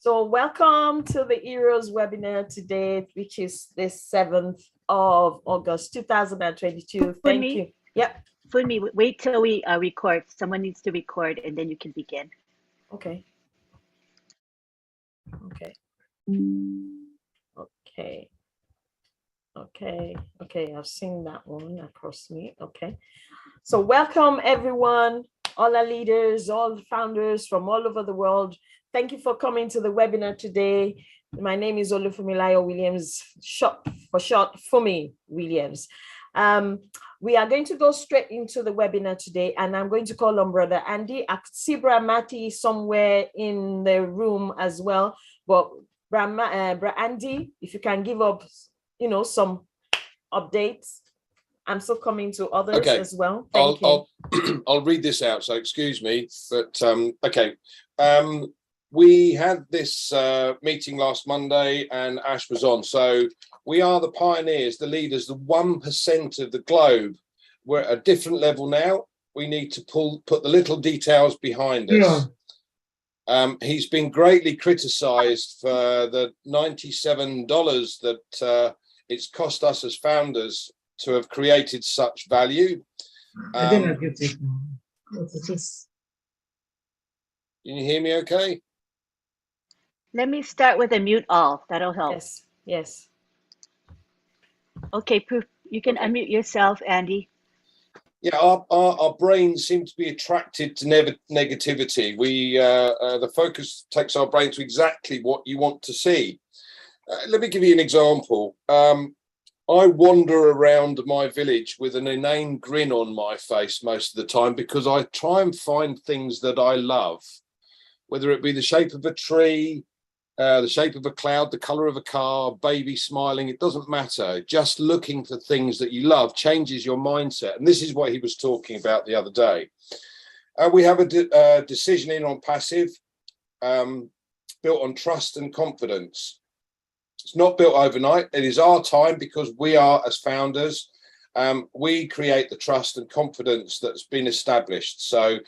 So welcome to the Heroes webinar today, which is the 7th of August, 2022. Thank you. Yep. Funmi, wait till we record. Someone needs to record and then you can begin. Okay. Okay. Okay. Okay. I've seen that one across me. Okay. So welcome everyone, all our leaders, all the founders from all over the world. Thank you for coming to the webinar today. My name is Olufumilayo Williams, for short, Fumi Williams. We are going to go straight into the webinar today, and I'm going to call on Brother Andy. I could see Bra Mati somewhere in the room as well, but Bra Andy, if you can give up, some updates. I'm still coming to others as well. Thank you. I'll read this out, so excuse me, but okay. We had this meeting last Monday and Ash was on. So we are the pioneers, the leaders, the 1% of the globe. We're at a different level now. We need to put the little details behind us. Yeah. He's been greatly criticized for the $97 that it's cost us as founders to have created such value. I didn't get it. What it is. Can you hear me okay? Let me start with a mute all. That'll help. Yes. Okay, you can unmute yourself, Andy. Yeah, our brains seem to be attracted to negativity. The focus takes our brain to exactly what you want to see. Let me give you an example. I wander around my village with an inane grin on my face most of the time because I try and find things that I love, whether it be the shape of a tree, the shape of a cloud, the color of a car, baby smiling, it doesn't matter. Just looking for things that you love changes your mindset. And this is what he was talking about the other day. We have a decision in on passive, built on trust and confidence. It's not built overnight. It is our time because we are, as founders, we create the trust and confidence that's been established. So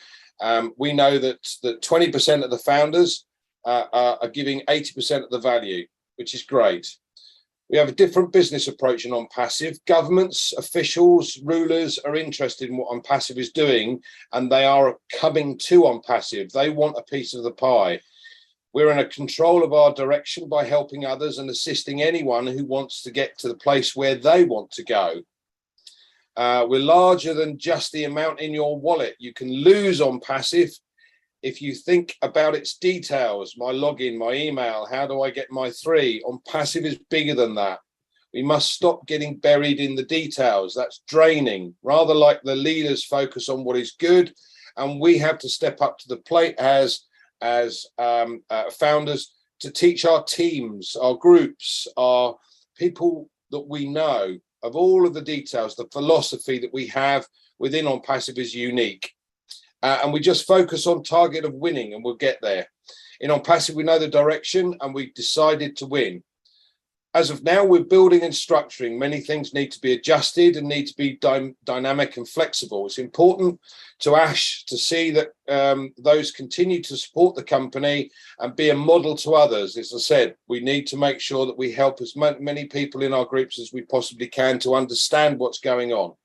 we know that 20% of the founders are giving 80% of the value, which is great. We have a different business approach in on passive. Governments, officials, rulers are interested in what on passive is doing, and they are coming to on passive. They want a piece of the pie. We're in a control of our direction by helping others and assisting anyone who wants to get to the place where they want to go. We're larger than just the amount in your wallet. You can lose on passive if you think about its details, my login, my email, how do I get my 3? On passive is bigger than that. We must stop getting buried in the details. That's draining. Rather like the leaders focus on what is good, and we have to step up to the plate as founders to teach our teams, our groups, our people that we know of all of the details. The philosophy that we have within on passive is unique. And we just focus on target of winning and we'll get there. In on passive, we know the direction and we've decided to win. As of now, we're building and structuring. Many things need to be adjusted and need to be dynamic and flexible. It's important to Ash to see that those continue to support the company and be a model to others. As I said, we need to make sure that we help as many people in our groups as we possibly can to understand what's going on.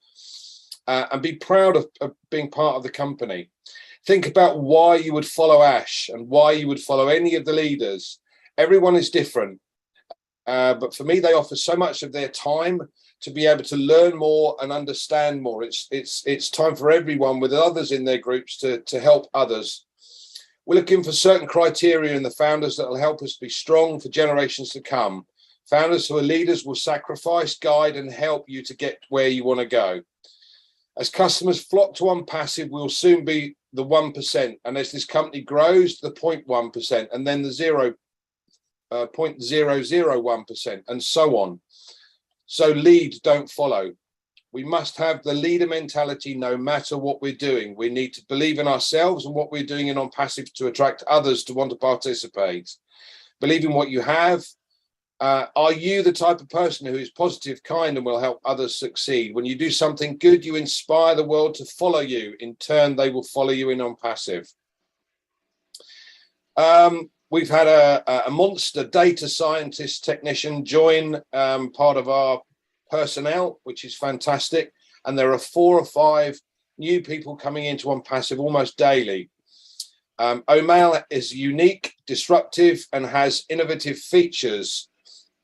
And be proud of being part of the company. Think about why you would follow Ash and why you would follow any of the leaders. Everyone is different. But for me, they offer so much of their time to be able to learn more and understand more. It's time for everyone with others in their groups to help others. We're looking for certain criteria in the founders that will help us be strong for generations to come. Founders who are leaders will sacrifice, guide, and help you to get where you want to go. As customers flock to on passive, we'll soon be the 1%. And as this company grows, the 0.1%, and then the 0.001%, and so on. So lead, don't follow. We must have the leader mentality no matter what we're doing. We need to believe in ourselves and what we're doing in on passive to attract others to want to participate. Believe in what you have. Are you the type of person who is positive, kind, and will help others succeed? When you do something good, you inspire the world to follow you. In turn, they will follow you in on passive. we've had a monster data scientist technician join part of our personnel, which is fantastic. And there are 4 or 5 new people coming into OnePassive almost daily. Omail is unique, disruptive, and has innovative features.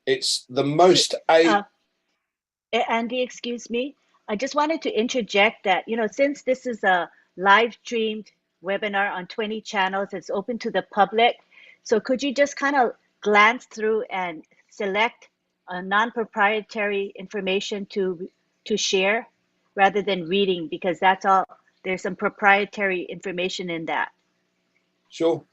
It's the most Andy, excuse me. I just wanted to interject that, you know, since this is a live streamed webinar on 20 channels, it's open to the public. So could you just kind of glance through and select a non-proprietary information to share rather than reading, because that's all, there's some proprietary information in that. Sure.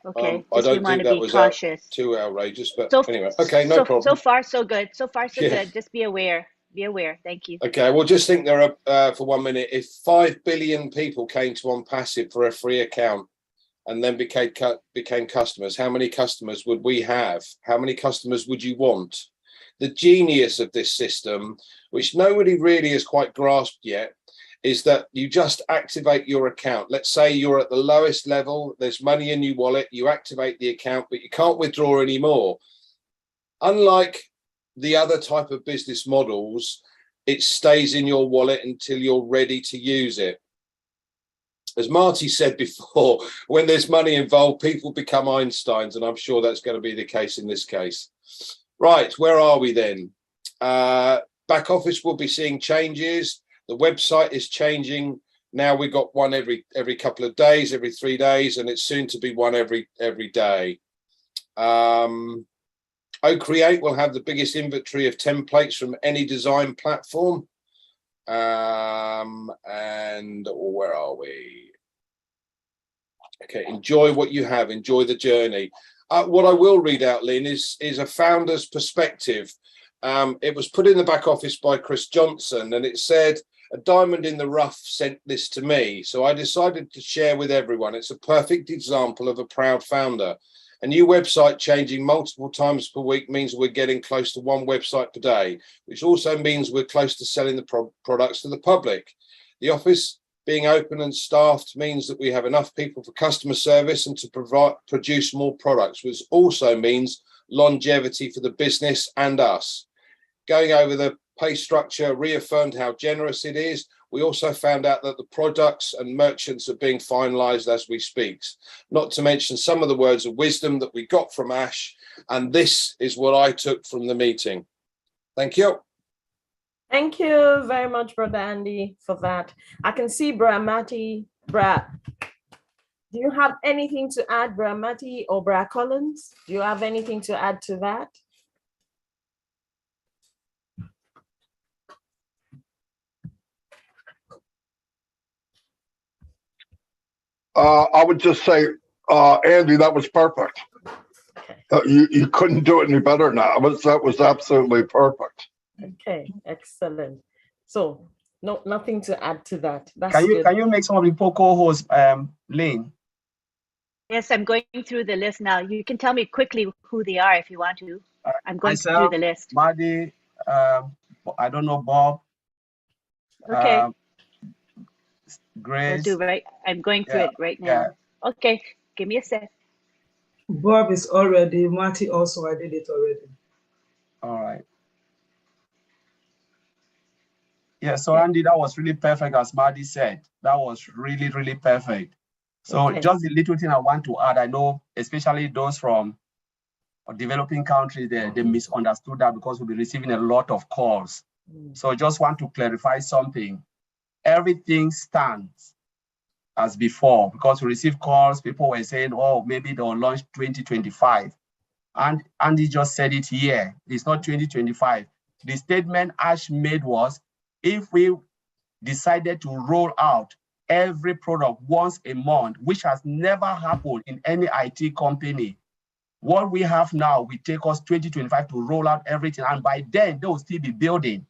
Okay, I don't think that was cautious. too outrageous, but anyway, okay, no problem. So far, so good. So far, so good. Just be aware. Be aware. Thank you. Okay, well, just think there are, for 1 minute, if 5 billion people came to OnePassive for a free account and then became customers, how many customers would we have? How many customers would you want? The genius of this system, which nobody really has quite grasped yet, is that you just activate your account. Let's say you're at the lowest level, there's money in your wallet, you activate the account, but you can't withdraw anymore. Unlike the other type of business models, it stays in your wallet until you're ready to use it. As Marty said before, when there's money involved, people become Einsteins, and I'm sure that's going to be the case in this case. Right, where are we then? Back office will be seeing changes. The website is changing. Now we've got one every couple of days, every 3 days, and it's soon to be one every day. Create will have the biggest inventory of templates from any design platform. And where are we? Okay, enjoy what you have, enjoy the journey. What I will read out, Lynn, is a founder's perspective. It was put in the back office by Chris Johnson, and it said, "A diamond in the rough sent this to me, so I decided to share with everyone. It's a perfect example of a proud founder. A new website changing multiple times per week means we're getting close to one website per day, which also means we're close to selling the products to the public. The office being open and staffed means that we have enough people for customer service and to produce more products, which also means longevity for the business and us. Going over the pay structure reaffirmed how generous it is. We also found out that the products and merchants are being finalized as we speak, not to mention some of the words of wisdom that we got from Ash. And this is what I took from the meeting." Thank you. Thank you very much, Brother Andy, for that. I can see Bra Mati. Bra, do you have anything to add, Bra Mati or Bra Collins? Do you have anything to add to that? I would just say, Andy, that was perfect. You couldn't do it any better now. That was absolutely perfect. Okay, excellent. So nothing to add to that. That's can you make some of the co-hosts, Lynn? Yes, I'm going through the list now. You can tell me quickly who they are if you want to. I'm going through the list. Maddie, I don't know, Bob. Okay. Grace. I'm going through it right now. Yeah. Okay, give me a sec. Bob is already, Marty also, I did it already. All right. Yeah, so Andy, that was really perfect, as Marty said. That was really, really perfect. So just the little thing I want to add, I know, especially those from developing countries, they misunderstood that because we'll be receiving a lot of calls. So I just want to clarify something. Everything stands as before, because we received calls, people were saying, oh, maybe they'll launch 2025. And Andy just said it here. It's not 2025. The statement Ash made was, if we decided to roll out every product once a month, which has never happened in any IT company, what we have now will take us 2025 to roll out everything. And by then, they will still be building.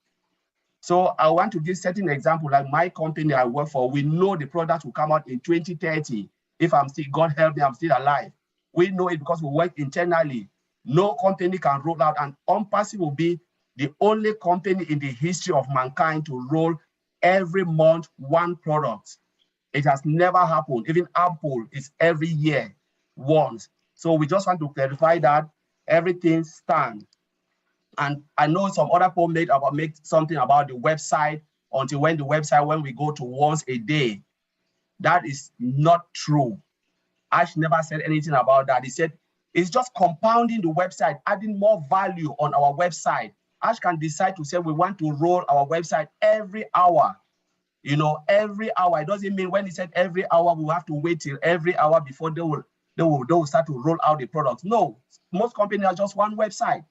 So I want to give certain example, like my company I work for, we know the product will come out in 2030. If I'm still, God help me, I'm still alive. We know it because we work internally. No company can roll out, and OnePassive will be the only company in the history of mankind to roll every month one product. It has never happened. Even Apple is every year once. So we just want to clarify that everything stands. And I know some other people make something about the website until when we go to once a day. That is not true. Ash never said anything about that. He said it's just compounding the website, adding more value on our website. Ash can decide to say we want to roll our website every hour. You know, every hour. It doesn't mean when he said every hour, we have to wait till every hour before they will start to roll out the products. No, most companies are just one website.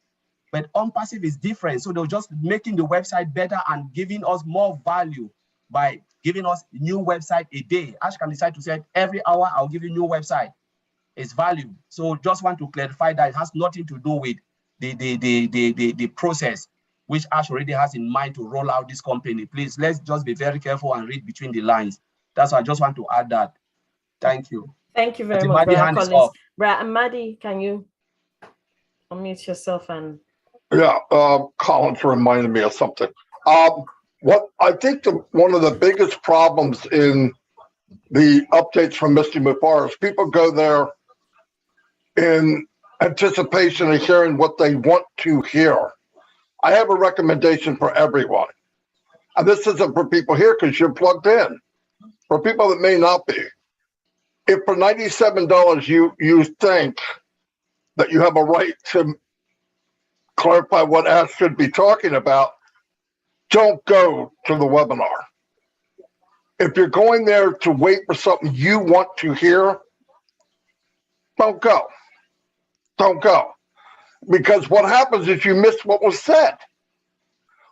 But OnPassive is different. So they're just making the website better and giving us more value by giving us new website a day. Ash can decide to say every hour I'll give you a new website. It's value. So just want to clarify that it has nothing to do with the process which Ash already has in mind to roll out this company. Please, let's just be very careful and read between the lines. That's why I just want to add that. Thank you. Thank you very much, Brother Collins. Brother Maddie, can you unmute yourself and... Yeah, Collins reminded me of something. What I think one of the biggest problems in the updates from Mr. Mufar is people go there in anticipation of hearing what they want to hear. I have a recommendation for everyone. And this isn't for people here because you're plugged in. For people that may not be. If for $97 you think that you have a right to clarify what Ash should be talking about, don't go to the webinar. If you're going there to wait for something you want to hear, don't go. Don't go. Because what happens is you miss what was said.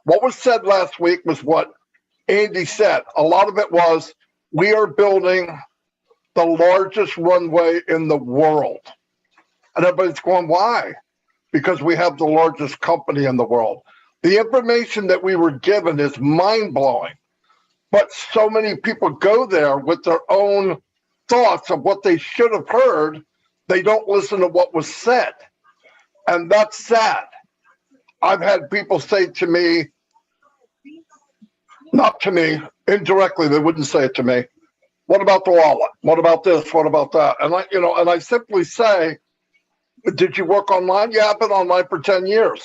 What was said last week was what Andy said. A lot of it was, we are building the largest runway in the world. And everybody's going, why? Because we have the largest company in the world. The information that we were given is mind-blowing. But so many people go there with their own thoughts of what they should have heard. They don't listen to what was said. And that's sad. I've had people say to me, not to me, indirectly, they wouldn't say it to me. What about the wallet? What about this? What about that? And I simply say, did you work online? Yeah, I've been online for 10 years.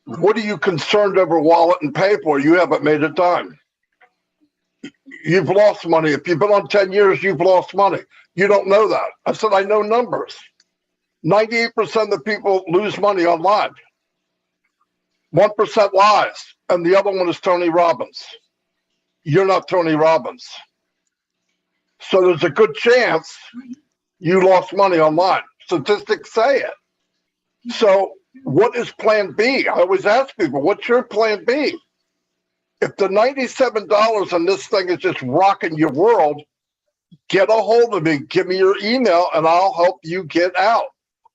What are you concerned over wallet and pay for? You haven't made a dime. You've lost money. If you've been on 10 years, you've lost money. You don't know that. I said, I know numbers. 98% of the people lose money online. 1% lies. And the other one is Tony Robbins. You're not Tony Robbins. So there's a good chance you lost money online. Statistics say it. So what is plan B? I always ask people, what's your plan B? If the $97 on this thing is just rocking your world, get a hold of me. Give me your email and I'll help you get out.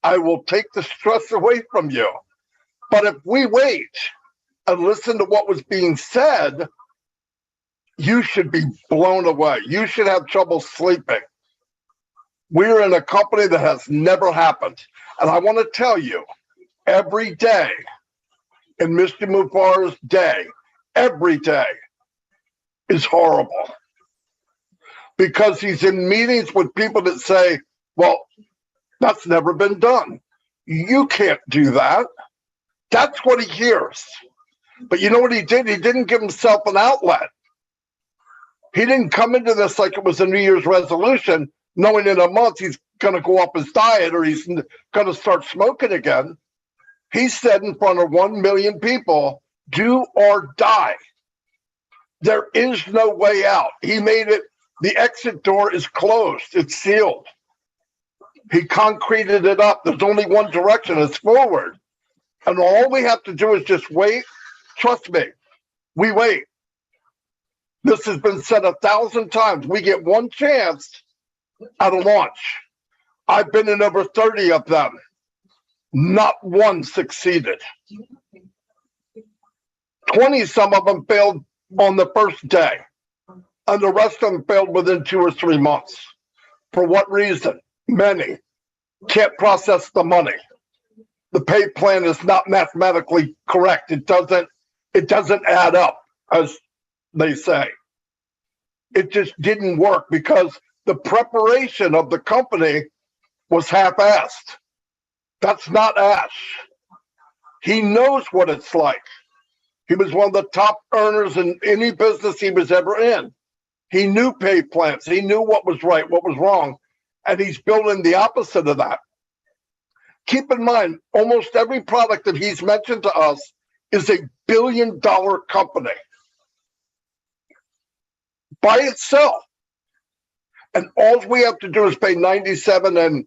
I will take the stress away from you. But if we wait and listen to what was being said, you should be blown away. You should have trouble sleeping. We're in a company that has never happened. And I want to tell you, every day in Mr. Mufar's day, every day is horrible. Because he's in meetings with people that say, well, that's never been done. You can't do that. That's what he hears. But you know what he did? He didn't give himself an outlet. He didn't come into this like it was a New Year's resolution, knowing in a month he's going to go up his diet or he's going to start smoking again. He said in front of 1 million people, do or die. There is no way out. He made it, the exit door is closed. It's sealed. He concreted it up. There's only one direction, it's forward. And all we have to do is just wait. Trust me, we wait. This has been said 1,000 times. We get one chance at a launch. I've been in over 30 of them. Not one succeeded. 20, some of them failed on the first day. And the rest of them failed within 2 or 3 months. For what reason? Many can't process the money. The pay plan is not mathematically correct. It doesn't add up, as they say. It just didn't work because the preparation of the company was half-assed. That's not Ash. He knows what it's like. He was one of the top earners in any business he was ever in. He knew pay plans. He knew what was right, what was wrong. And he's building the opposite of that. Keep in mind, almost every product that he's mentioned to us is a billion-dollar company by itself. And all we have to do is pay 97 and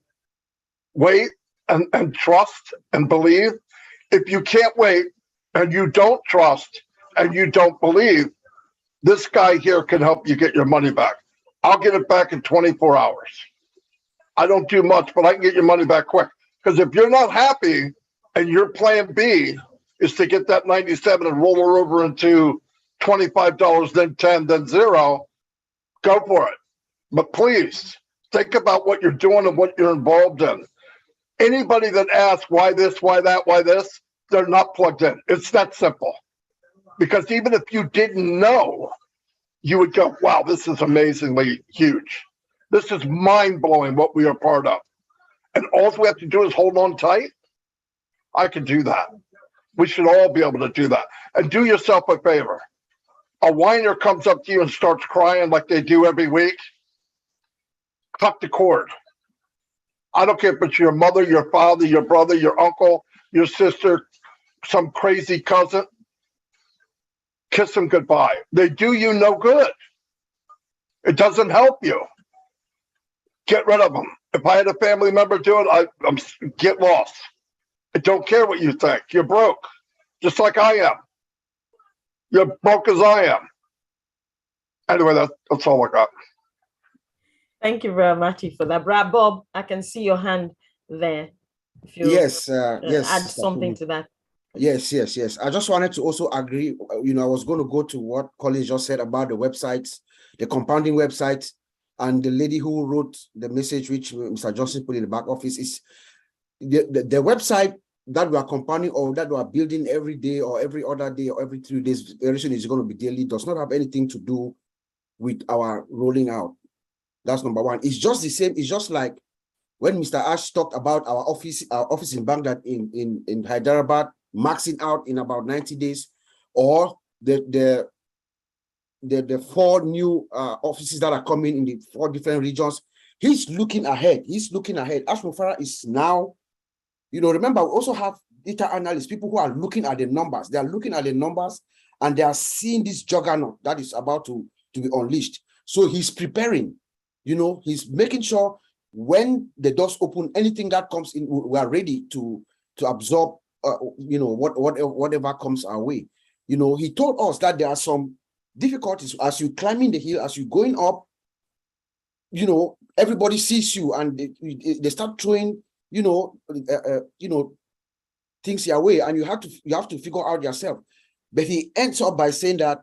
wait and trust and believe. If you can't wait and you don't trust and you don't believe, this guy here can help you get your money back. I'll get it back in 24 hours. I don't do much, but I can get your money back quick. Because if you're not happy and your plan B is to get that 97 and roll her over into $25, then 10, then 0, go for it. But please think about what you're doing and what you're involved in. Anybody that asks why this, why that, why this, they're not plugged in. It's that simple. Because even if you didn't know, you would go, wow, this is amazingly huge. This is mind-blowing what we are part of. And all we have to do is hold on tight. I can do that. We should all be able to do that. And do yourself a favor. A whiner comes up to you and starts crying like they do every week. Cut the cord. I don't care if it's your mother, your father, your brother, your uncle, your sister, some crazy cousin. Kiss them goodbye. They do you no good. It doesn't help you. Get rid of them. If I had a family member do it, I'm get lost. I don't care what you think. You're broke, just like I am. You're broke as I am. Anyway, that's all I got. Thank you very much for that. Brad Bob, I can see your hand there. If you yes, add something to that. Yes. I just wanted to also agree. I was going to go to what Colin just said about the websites, the compounding websites, and the lady who wrote the message, which Mr. Johnson put in the back office, is the website that we are compounding or that we are building every day or every other day or every 3 days, very soon is going to be daily, does not have anything to do with our rolling out. That's number one. It's just the same. It's just like when Mr. Ash talked about our office in Baghdad in Hyderabad, maxing out in about 90 days, or the 4 new offices that are coming in the 4 different regions. He's looking ahead. Ash Mufara is now, remember, we also have data analysts, people who are looking at the numbers. They are looking at the numbers and they are seeing this juggernaut that is about to be unleashed. So he's preparing, he's making sure when the doors open, anything that comes in, we are ready to absorb, whatever comes our way. He told us that there are some difficulties as you climbing the hill, as you going up, everybody sees you and they start throwing, things your way, and you have to figure out yourself. But he ends up by saying that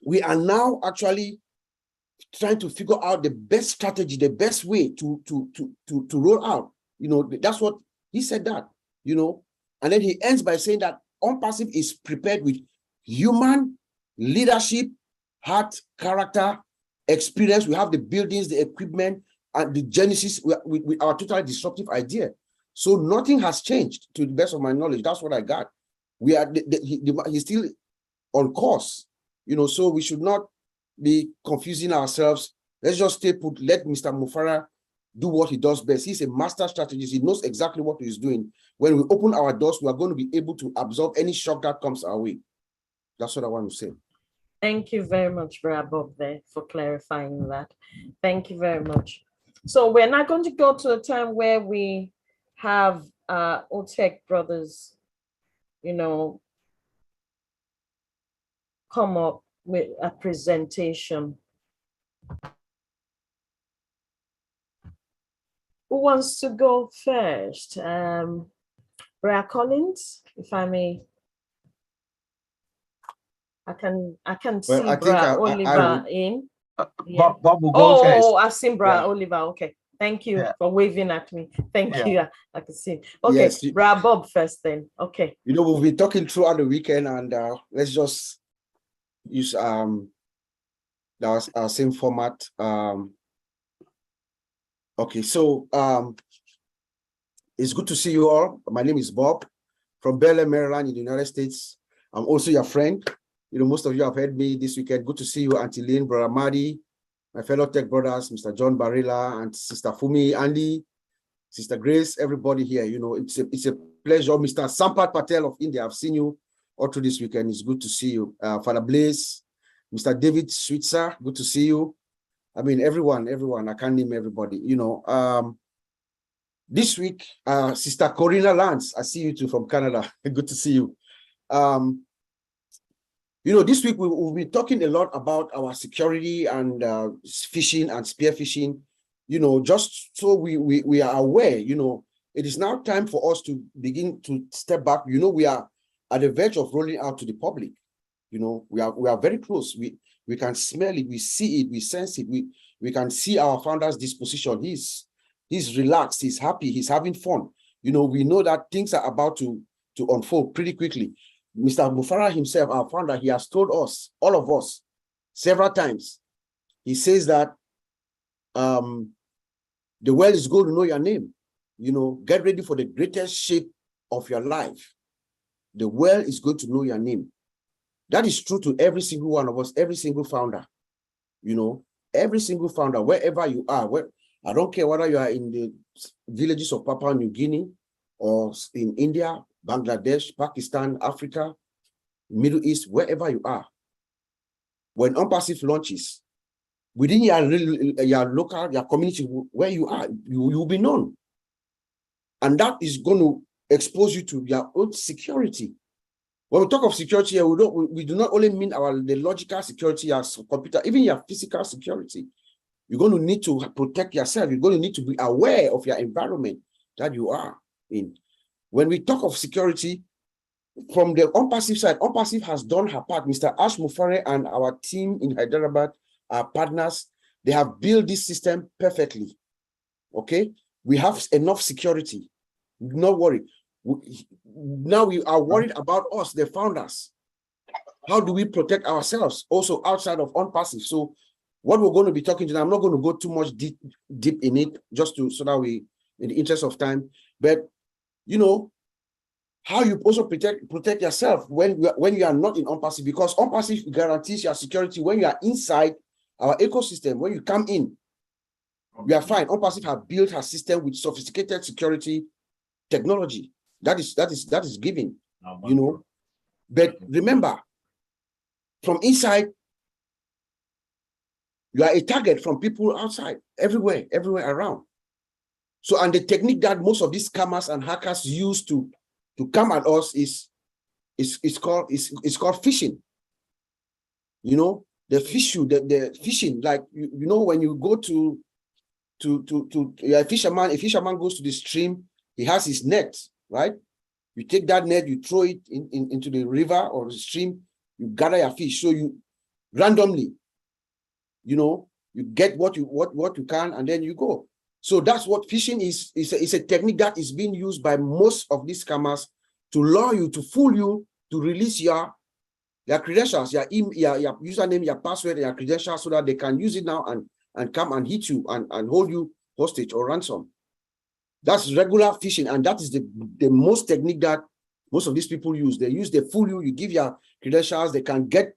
we are now actually trying to figure out the best strategy, the best way to roll out. That's what he said that, and then he ends by saying that OnPassive is prepared with human leadership, heart, character, experience. We have the buildings, the equipment, and the genesis with our totally disruptive idea. So nothing has changed to the best of my knowledge. That's what I got. We are he's still on course, so we should not be confusing ourselves. Let's just stay put. Let Mr. Mufara do what he does best. He's a master strategist. He knows exactly what he's doing. When we open our doors, we are going to be able to absorb any shock that comes our way. That's what I want to say. Thank you very much, Brad Bob, there for clarifying that. Thank you very much. So we're not going to go to a time where we have Otech brothers, come up with a presentation. Who wants to go first? Brad Collins, if I may. I can see Brad Oliver in. Yeah. Bob will go first. I've seen Brad Oliver. Okay. Thank you for waving at me. Thank you. I can see. Okay, yes, Brad Bob first then. Okay. We've been talking throughout the weekend, and let's just use our same format. Okay, so it's good to see you all. My name is Bob from Bel Air, Maryland, in the United States. I'm also your friend. You know, most of you have heard me this weekend. Good to see you, Auntie Lynn, Brother Madi, my fellow tech brothers, Mr. John Barilla, and Sister Fumi, Andy, Sister Grace, everybody here. You know, it's a pleasure. Mr. Sampath Patel of India, I've seen you all through this weekend. It's good to see you. Father Blaze, Mr. David Switzer, good to see you. I mean, everyone, I can't name everybody, you know. This week, Sister Corina Lance, I see you too from Canada. Good to see you. You know, this week we'll be talking a lot about our security and fishing and spear fishing, you know, just so we are aware, you know, it is now time for us to begin to step back. You know, we are at the verge of rolling out to the public. You know, we are very close. We can smell it, we see it, we sense it, we can see our founder's disposition. He's relaxed, he's happy, he's having fun. You know, we know that things are about to unfold pretty quickly. Mr. Mufara himself, our founder, he has told us, all of us, several times. He says that the world is going to know your name. You know, get ready for the greatest shape of your life. The world is going to know your name. That is true to every single one of us, every single founder. You know, every single founder, wherever you are, I don't care whether you are in the villages of Papua New Guinea or in India, Bangladesh, Pakistan, Africa, Middle East, wherever you are. When OnPassive launches, within your local, your community, where you are, you will be known. And that is going to expose you to your own security. When we talk of security here, we do not only mean the logical security as computer, even your physical security. You're going to need to protect yourself. You're going to need to be aware of your environment that you are in. When we talk of security, from the OnPassive side, OnPassive has done her part. Mr. Ash Mufare and our team in Hyderabad, our partners, they have built this system perfectly. Okay? We have enough security. Do not worry. Now we are worried about us, the founders. How do we protect ourselves also outside of OnPassive? So what we're going to be talking to, I'm not going to go too much deep in it, just so that we, in the interest of time, but you know, how you also protect yourself when you are not in OnPassive, because OnPassive guarantees your security when you are inside our ecosystem. When you come in, we are fine. OnPassive have built her system with sophisticated security technology. That is given, you know. But remember, from inside, you are a target from people outside, everywhere around. So, and the technique that most of these scammers and hackers use to come at us is called phishing. You know, the phishing, like you know, when you go to a fisherman goes to the stream, he has his net, right? You take that net, you throw it into the river or the stream, you gather your fish. So you randomly, you know, you get what you can, and then you go. So that's what phishing is. It's a technique that is being used by most of these scammers to lure you, to fool you, to release your credentials, your username, your password, your credentials, so that they can use it now and come and hit you and hold you hostage or ransom. That's regular phishing, and that is the most technique that most of these people use. They fool you, you give your credentials, they can get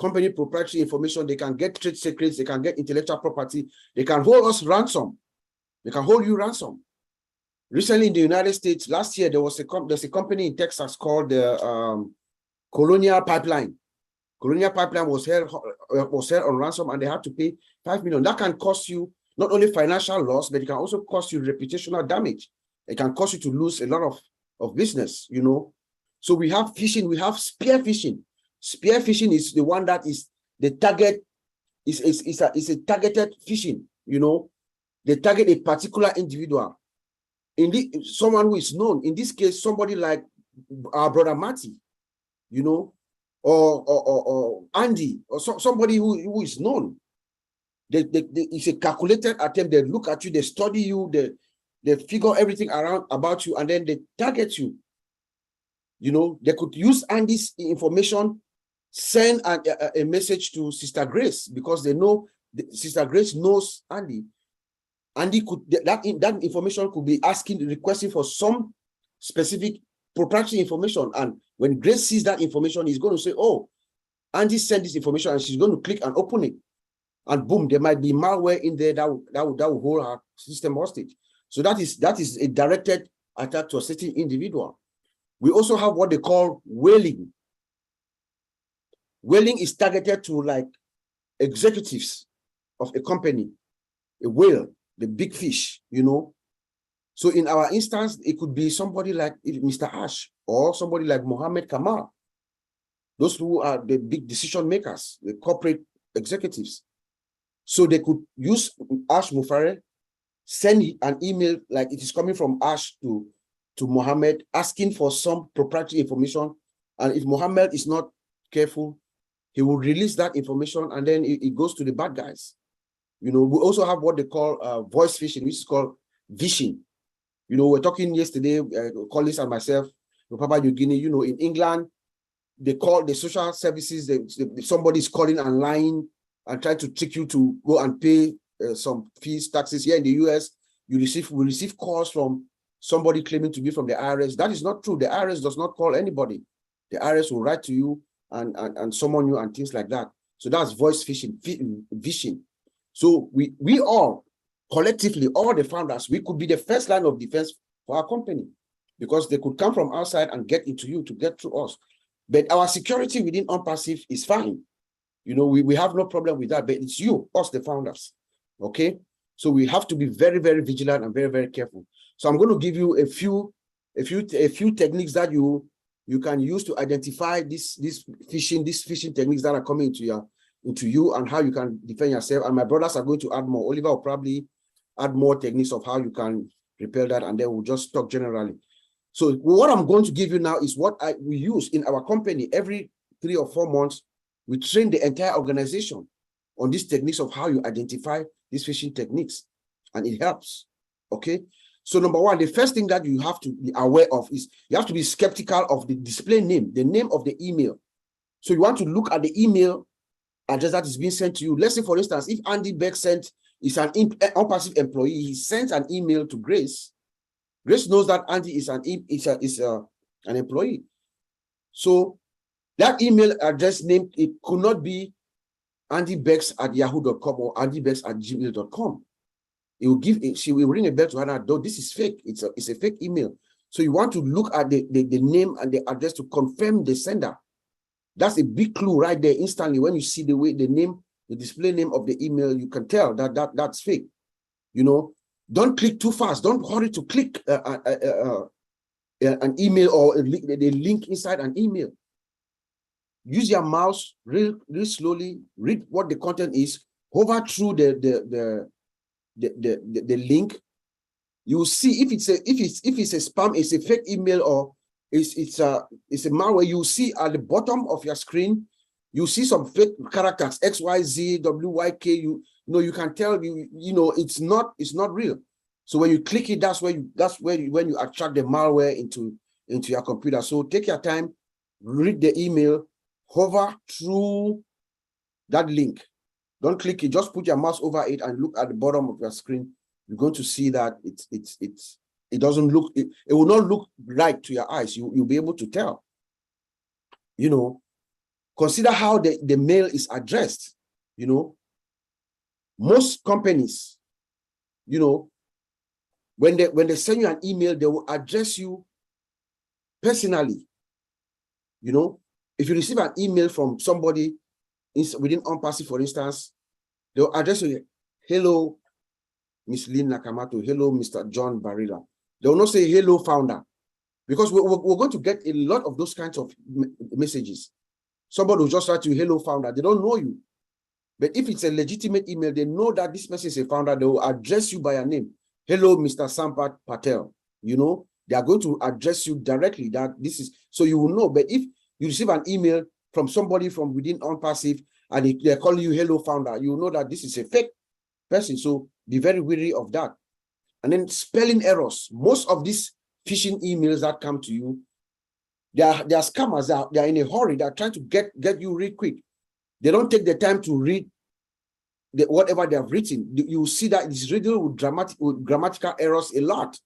company proprietary information, they can get trade secrets, they can get intellectual property, they can hold us ransom. They can hold you ransom. Recently in the United States, last year, there's a company in Texas called the Colonial Pipeline. Colonial Pipeline was held on ransom, and they had to pay $5 million. That can cost you not only financial loss, but it can also cost you reputational damage. It can cause you to lose a lot of business, you know. So we have phishing, we have spear phishing. Spear phishing is the one that is the target, is a targeted phishing, you know. They target a particular individual. Someone who is known. In this case, somebody like our brother Matty, you know, or Andy, or somebody who is known. It's a calculated attempt. They look at you, they study you, they figure everything around about you, and then they target you. You know, they could use Andy's information, send a message to Sister Grace, because they know Sister Grace knows Andy. and that information could be requesting for some specific proprietary information. And when Grace sees that information, he's going to say, oh, Andy sent this information, and she's going to click and open it. And boom, there might be malware in there that will hold our system hostage. So that is a directed attack to a certain individual. We also have what they call whaling. Whaling is targeted to like executives of a company, a whale, the big fish, you know. So in our instance, it could be somebody like Mr. Ash or somebody like Mohammed Kamal. Those who are the big decision makers, the corporate executives. So they could use Ash Mufare, send an email like it is coming from Ash to Mohammed, asking for some proprietary information. And if Mohammed is not careful, he will release that information, and then it goes to the bad guys. You know, we also have what they call voice phishing, which is called vishing. You know, we're talking yesterday, colleagues and myself, Papa New Guinea, you know, in England, they call the social services, somebody's calling and lying and trying to trick you to go and pay some fees, taxes. Here in the US, we receive calls from somebody claiming to be from the IRS. That is not true. The IRS does not call anybody. The IRS will write to you and summon you and things like that. So that's voice phishing, vishing. So we all, collectively, all the founders, we could be the first line of defense for our company, because they could come from outside and get into you to get through us. But our security within OnPassive is fine. You know, we have no problem with that, but it's you, us, the founders, okay? So we have to be very, very vigilant and very, very careful. So I'm going to give you a few techniques that you can use to identify these phishing techniques that are coming into you and how you can defend yourself. And my brothers are going to add more. Oliver will probably add more techniques of how you can repel that, and then we'll just talk generally. So what I'm going to give you now is what we use in our company. Every 3 or 4 months, we train the entire organization on these techniques of how you identify these phishing techniques, and it helps, okay? So number one, the first thing that you have to be aware of is you have to be skeptical of the display name, the name of the email. So you want to look at the email address that is being sent to you. Let's say, for instance, if Andy Beck is an OnPassive employee, he sends an email to Grace. Grace knows that Andy is an employee. So that email address name, it could not be andybecks@yahoo.com or andybecks@gmail.com. She will ring a bell to her, though this is fake. It's a fake email. So you want to look at the name and the address to confirm the sender. That's a big clue right there instantly. When you see the name, the display name of the email, you can tell that's fake. You know, don't click too fast. Don't hurry to click an email or the link inside an email. Use your mouse real slowly. Read what the content is. Hover through the link. You will see if it's a spam, it's a fake email, or it's a malware. You see at the bottom of your screen, you see some fake characters, XYZ, WYK. You know, you can tell you know it's not real. So when you click it, that's when you attract the malware into your computer. So take your time, read the email, hover through that link. Don't click it, just put your mouse over it and look at the bottom of your screen. You're going to see that it doesn't look, it will not look right to your eyes. You'll be able to tell. You know, consider how the mail is addressed. You know, most companies, you know, when they send you an email, they will address you personally. You know, if you receive an email from somebody within OnPassive, for instance, they'll address you, hello, Miss Lynn Nakamato, hello, Mr. John Barilla. They will not say hello, founder, because we're going to get a lot of those kinds of messages. Somebody will just write to you, hello, founder. They don't know you. But if it's a legitimate email, they know that this person is a founder. They will address you by your name. Hello, Mr. Sampat Patel. You know, they are going to address you directly. That this is, so you will know. But if you receive an email from somebody from within OnPassive and they're calling you hello, founder, you will know that this is a fake person. So be very wary of that. And then spelling errors. Most of these phishing emails that come to you, they are scammers. They are in a hurry. They are trying to get you real quick. They don't take the time to read whatever they have written, you see that it's riddled with grammatical errors a lot.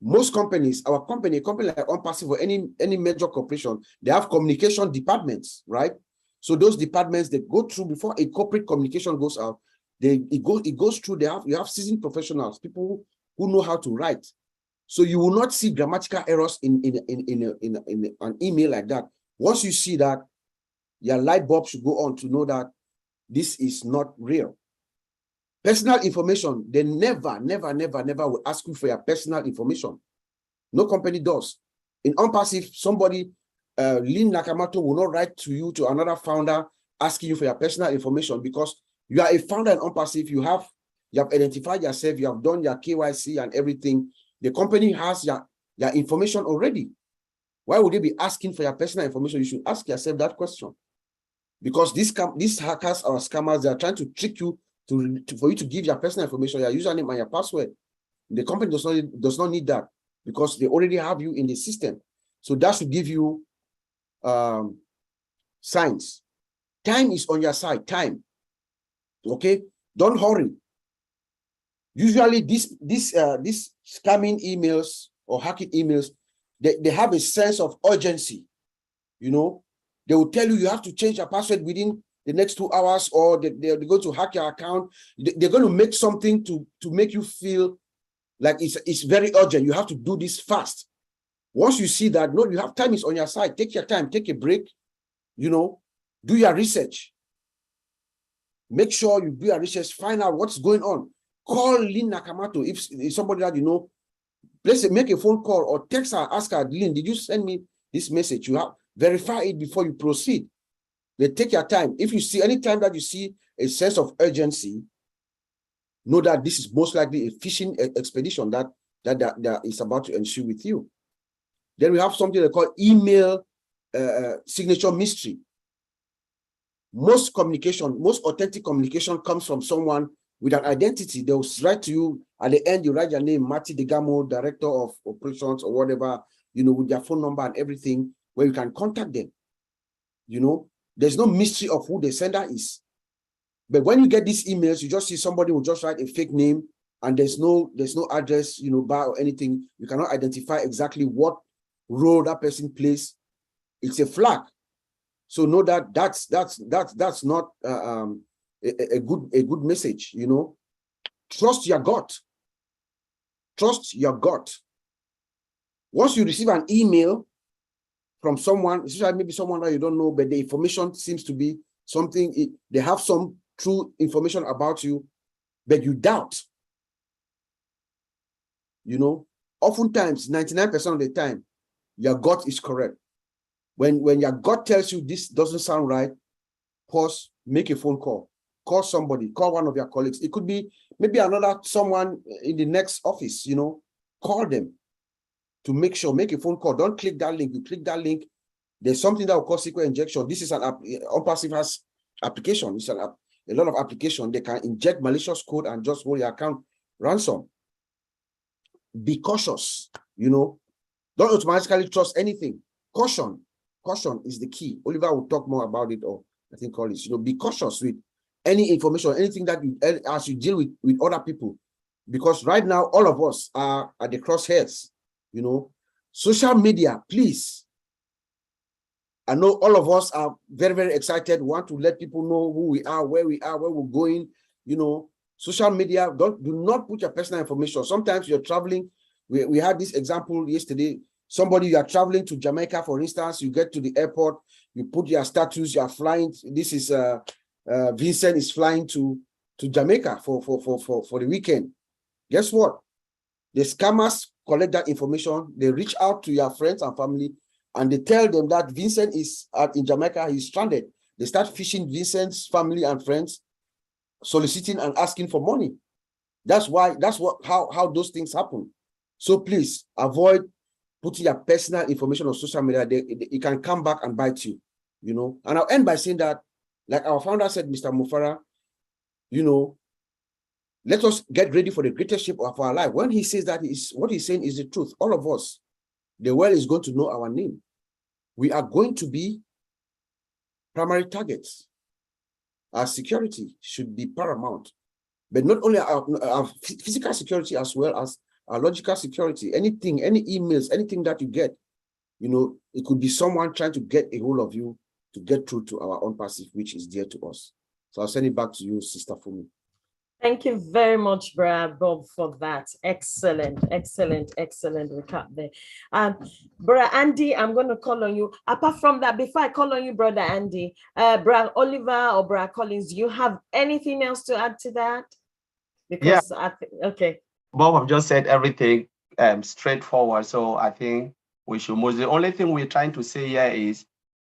Most companies, our company, a company like OnPassive or any major corporation, they have communication departments, right? So those departments, they go through before a corporate communication goes out. It goes through. You have seasoned professionals, people who know how to write. So you will not see grammatical errors in an email like that. Once you see that, your light bulb should go on to know that this is not real. Personal information, they never will ask you for your personal information. No company does. In OnPassive, somebody, Lynn Nakamoto, will not write to you, to another founder, asking you for your personal information, because you are a founder in OnPassive. You have identified yourself, you have done your KYC and everything. The company has your information already. Why would they be asking for your personal information? You should ask yourself that question. Because these hackers or scammers, they are trying to trick you for you to give your personal information, your username and your password. The company does not need that, because they already have you in the system. So that should give you signs. Time is on your side. Time. Okay, don't hurry. Usually, these scamming emails or hacking emails, they have a sense of urgency. You know, they will tell you have to change your password within the next 2 hours, or they're going to hack your account. They're going to make something to make you feel like it's very urgent. You have to do this fast. Once you see that, no, you have time is on your side. Take your time, take a break, you know, do your research. Make sure you do your research, find out what's going on. Call Lynn Nakamoto if somebody that you know. Let's say make a phone call or text her, ask her, Lynn, did you send me this message? You have verify it before you proceed. Then take your time. If you see anytime that you see a sense of urgency, know that this is most likely a phishing expedition that is about to ensue with you. Then we have something they call email signature mystery. Most communication, most authentic communication comes from someone with an identity. They'll write to you at the end, you write your name, Marty Degamo, Director of Operations or whatever, you know, with their phone number and everything, where you can contact them. You know, there's no mystery of who the sender is. But when you get these emails, you just see somebody will just write a fake name and there's no address, you know, bar or anything. You cannot identify exactly what role that person plays. It's a flag. So know that that's not a good message, you know. Trust your gut. Trust your gut. Once you receive an email from someone, especially maybe someone that you don't know, but the information seems to be something, they have some true information about you, but you doubt. You know, oftentimes, 99% of the time, your gut is correct. When your gut tells you this doesn't sound right, pause, make a phone call. Call somebody, call one of your colleagues. It could be maybe someone in the next office, you know, call them to make sure, make a phone call. Don't click that link. You click that link, there's something that will cause SQL injection. This is an OnPassive has application. It's a lot of application. They can inject malicious code and just hold your account ransom. Be cautious, you know. Don't automatically trust anything. Caution is the key. Oliver will talk more about it, or I think all this. You know, be cautious with any information, anything that as you deal with other people, because right now all of us are at the crosshairs. You know, social media, please. I know all of us are very, very excited. We want to let people know who we are, where we're going. You know, social media, do not put your personal information. Sometimes you're traveling. We had this example yesterday. Somebody, you are traveling to Jamaica, for instance, you get to the airport, you put your status, you are flying. This is Vincent is flying to Jamaica for the weekend. Guess what? The scammers collect that information. They reach out to your friends and family, and they tell them that Vincent is in Jamaica, he's stranded. They start phishing Vincent's family and friends, soliciting and asking for money. That's how those things happen. So please avoid putting your personal information on social media. It can come back and bite you, you know. And I'll end by saying that, like our founder said, Mr. Mufara, you know, let us get ready for the greatest shape of our life. When he says that, what he's saying is the truth. All of us, the world is going to know our name. We are going to be primary targets. our security should be paramount. But not only our physical security as well as our logical security. Anything, any emails, anything that you get, you know, it could be someone trying to get a hold of you to get through to our own passive, which is dear to us. So I'll send it back to you, Sister Fumi. Thank you very much, Brother Bob, for that. Excellent recap there. Brother Andy, I'm going to call on you. Apart from that, before I call on you, Brother Andy, Brother Oliver or Brother Collins, do you have anything else to add to that? Because okay. Bob have just said everything straightforward. So I think we should move. The only thing we're trying to say here is,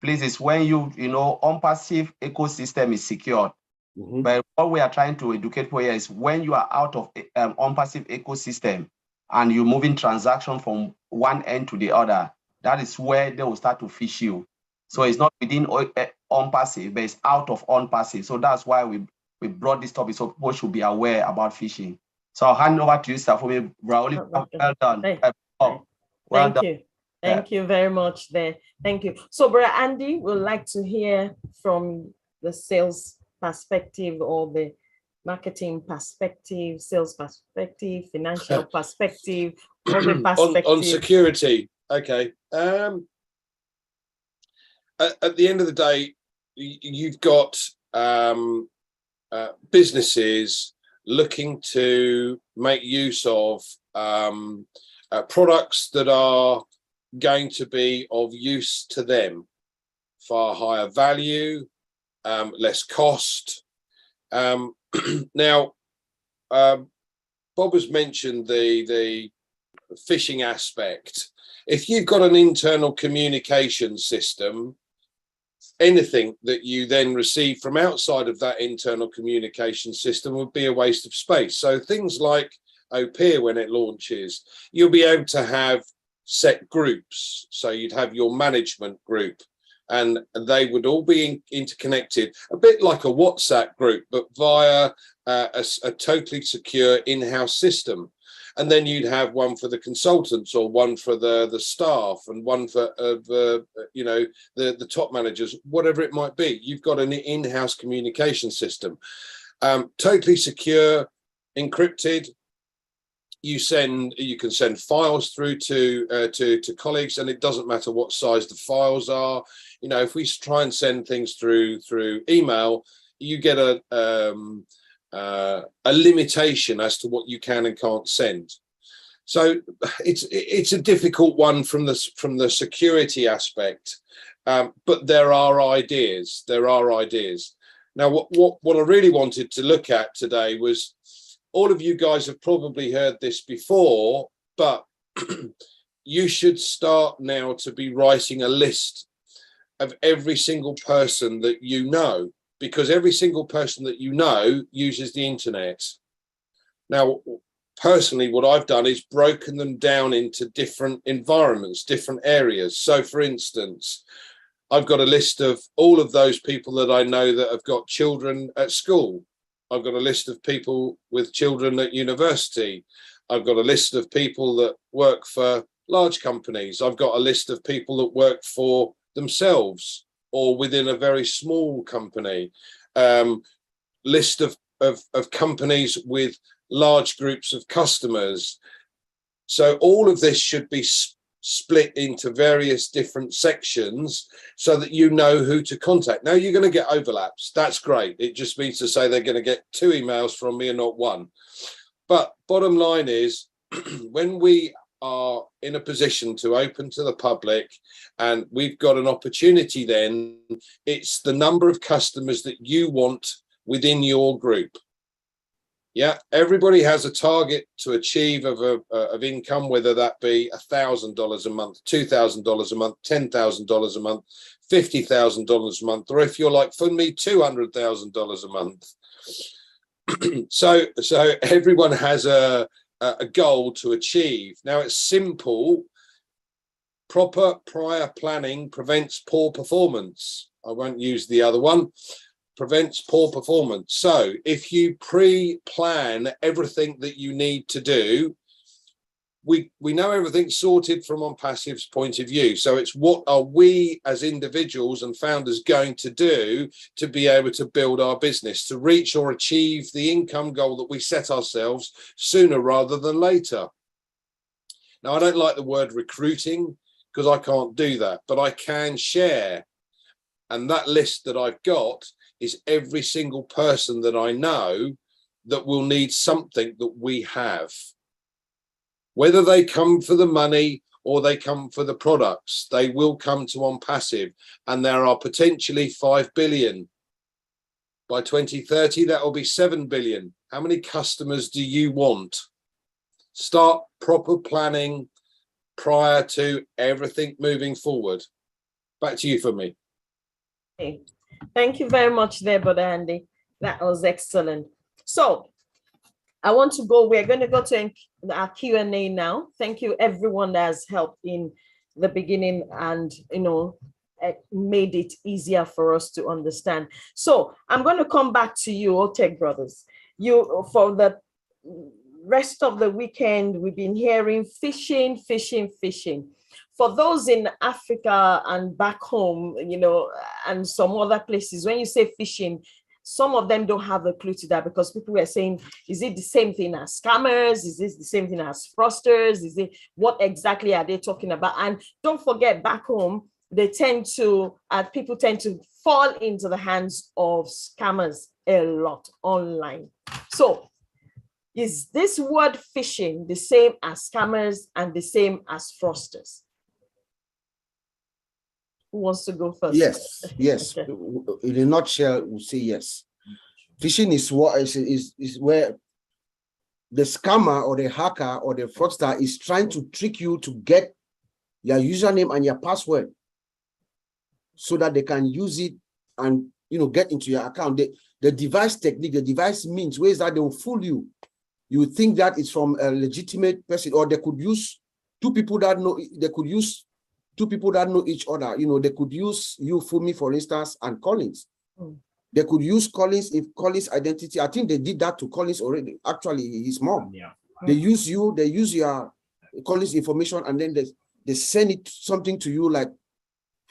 please, is when you know, on-passive ecosystem is secured. But what we are trying to educate for here is when you are out of on-passive ecosystem and you're moving transaction from one end to the other, that is where they will start to fish you. So it's not within on-passive, but it's out of on-passive. So that's why we brought this topic, so people should be aware about phishing. So I'll hand over to you, Safumi. Well done. Thank you. Thank you very much there. Thank you. So, Brother Andy, we'd like to hear from the sales perspective or the marketing perspective, sales perspective, financial perspective, or the perspective. On security. Okay. At the end of the day, you've got businesses looking to make use of products that are going to be of use to them, far higher value, less cost. Now, Bob has mentioned the phishing aspect. If you've got an internal communication system, anything that you then receive from outside of that internal communication system would be a waste of space. So things like Opia, when it launches, you'll be able to have set groups. So you'd have your management group, and they would all be interconnected, a bit like a WhatsApp group, but via a totally secure in-house system. And then you'd have one for the consultants, or one for the staff, and one for you know, the top managers, whatever it might be. You've got an in-house communication system, totally secure, encrypted. You can send files through to colleagues, and it doesn't matter what size the files are. You know, if we try and send things through email, you get a limitation as to what you can and can't send. So it's a difficult one from the security aspect, but there are ideas. Now, what I really wanted to look at today was, all of you guys have probably heard this before, but you should start now to be writing a list of every single person that you know, because every single person that you know uses the internet. Now, personally, what I've done is broken them down into different environments, different areas. So, for instance, I've got a list of all of those people that I know that have got children at school. I've got a list of people with children at university. I've got a list of people that work for large companies. I've got a list of people that work for themselves or within a very small company. List of companies with large groups of customers. So all of this should be split into various different sections so that you know who to contact. Now, you're going to get overlaps. That's great. It just means to say they're going to get 2 emails from me and not 1. But bottom line is, when we are in a position to open to the public and we've got an opportunity, then it's the number of customers that you want within your group. Yeah, everybody has a target to achieve of income, whether that be $1,000 a month, $2,000 a month, $10,000 a month, $50,000 a month, or if you're like for me, $200,000 a month. So everyone has a goal to achieve. Now, it's simple. Proper prior planning prevents poor performance. I won't use the other one. Prevents poor performance. So if you pre-plan everything that you need to do, we know everything's sorted from On Passive's point of view. So it's what are we as individuals and founders going to do to be able to build our business, to reach or achieve the income goal that we set ourselves sooner rather than later. Now, I don't like the word recruiting because I can't do that, but I can share. And that list that I've got is every single person that I know that will need something that we have. Whether they come for the money or they come for the products, they will come to On Passive, and there are potentially 5 billion. By 2030, that will be 7 billion. How many customers do you want? Start proper planning prior to everything moving forward. Back to you for me. Okay. Thank you very much there, Brother Andy. That was excellent. So we're going to go to our Q&A now. Thank you everyone that has helped in the beginning and, made it easier for us to understand. So I'm going to come back to you, Otech Brothers. You, for the rest of the weekend, we've been hearing fishing. For those in Africa and back home, and some other places, when you say fishing, some of them don't have a clue to that, because people were saying, is it the same thing as scammers? Is this the same thing as fraudsters? What exactly are they talking about? And don't forget, back home, people tend to fall into the hands of scammers a lot online. So is this word phishing the same as scammers and the same as fraudsters? Who wants to go first? Yes. Okay. In a nutshell, we'll say yes. Phishing is what is where the scammer or the hacker or the fraudster is trying to trick you to get your username and your password so that they can use it and get into your account. The device technique, the device means ways that they will fool you. You think that it's from a legitimate person, or they could use two people that know. They could use two people that know each other. They could use you, Fumi, for instance, and Collins. They could use Collins if Collins' identity. I think they did that to Collins already. Actually, his mom. Yeah. They use you. They use your Collins information, and then they send it something to you like,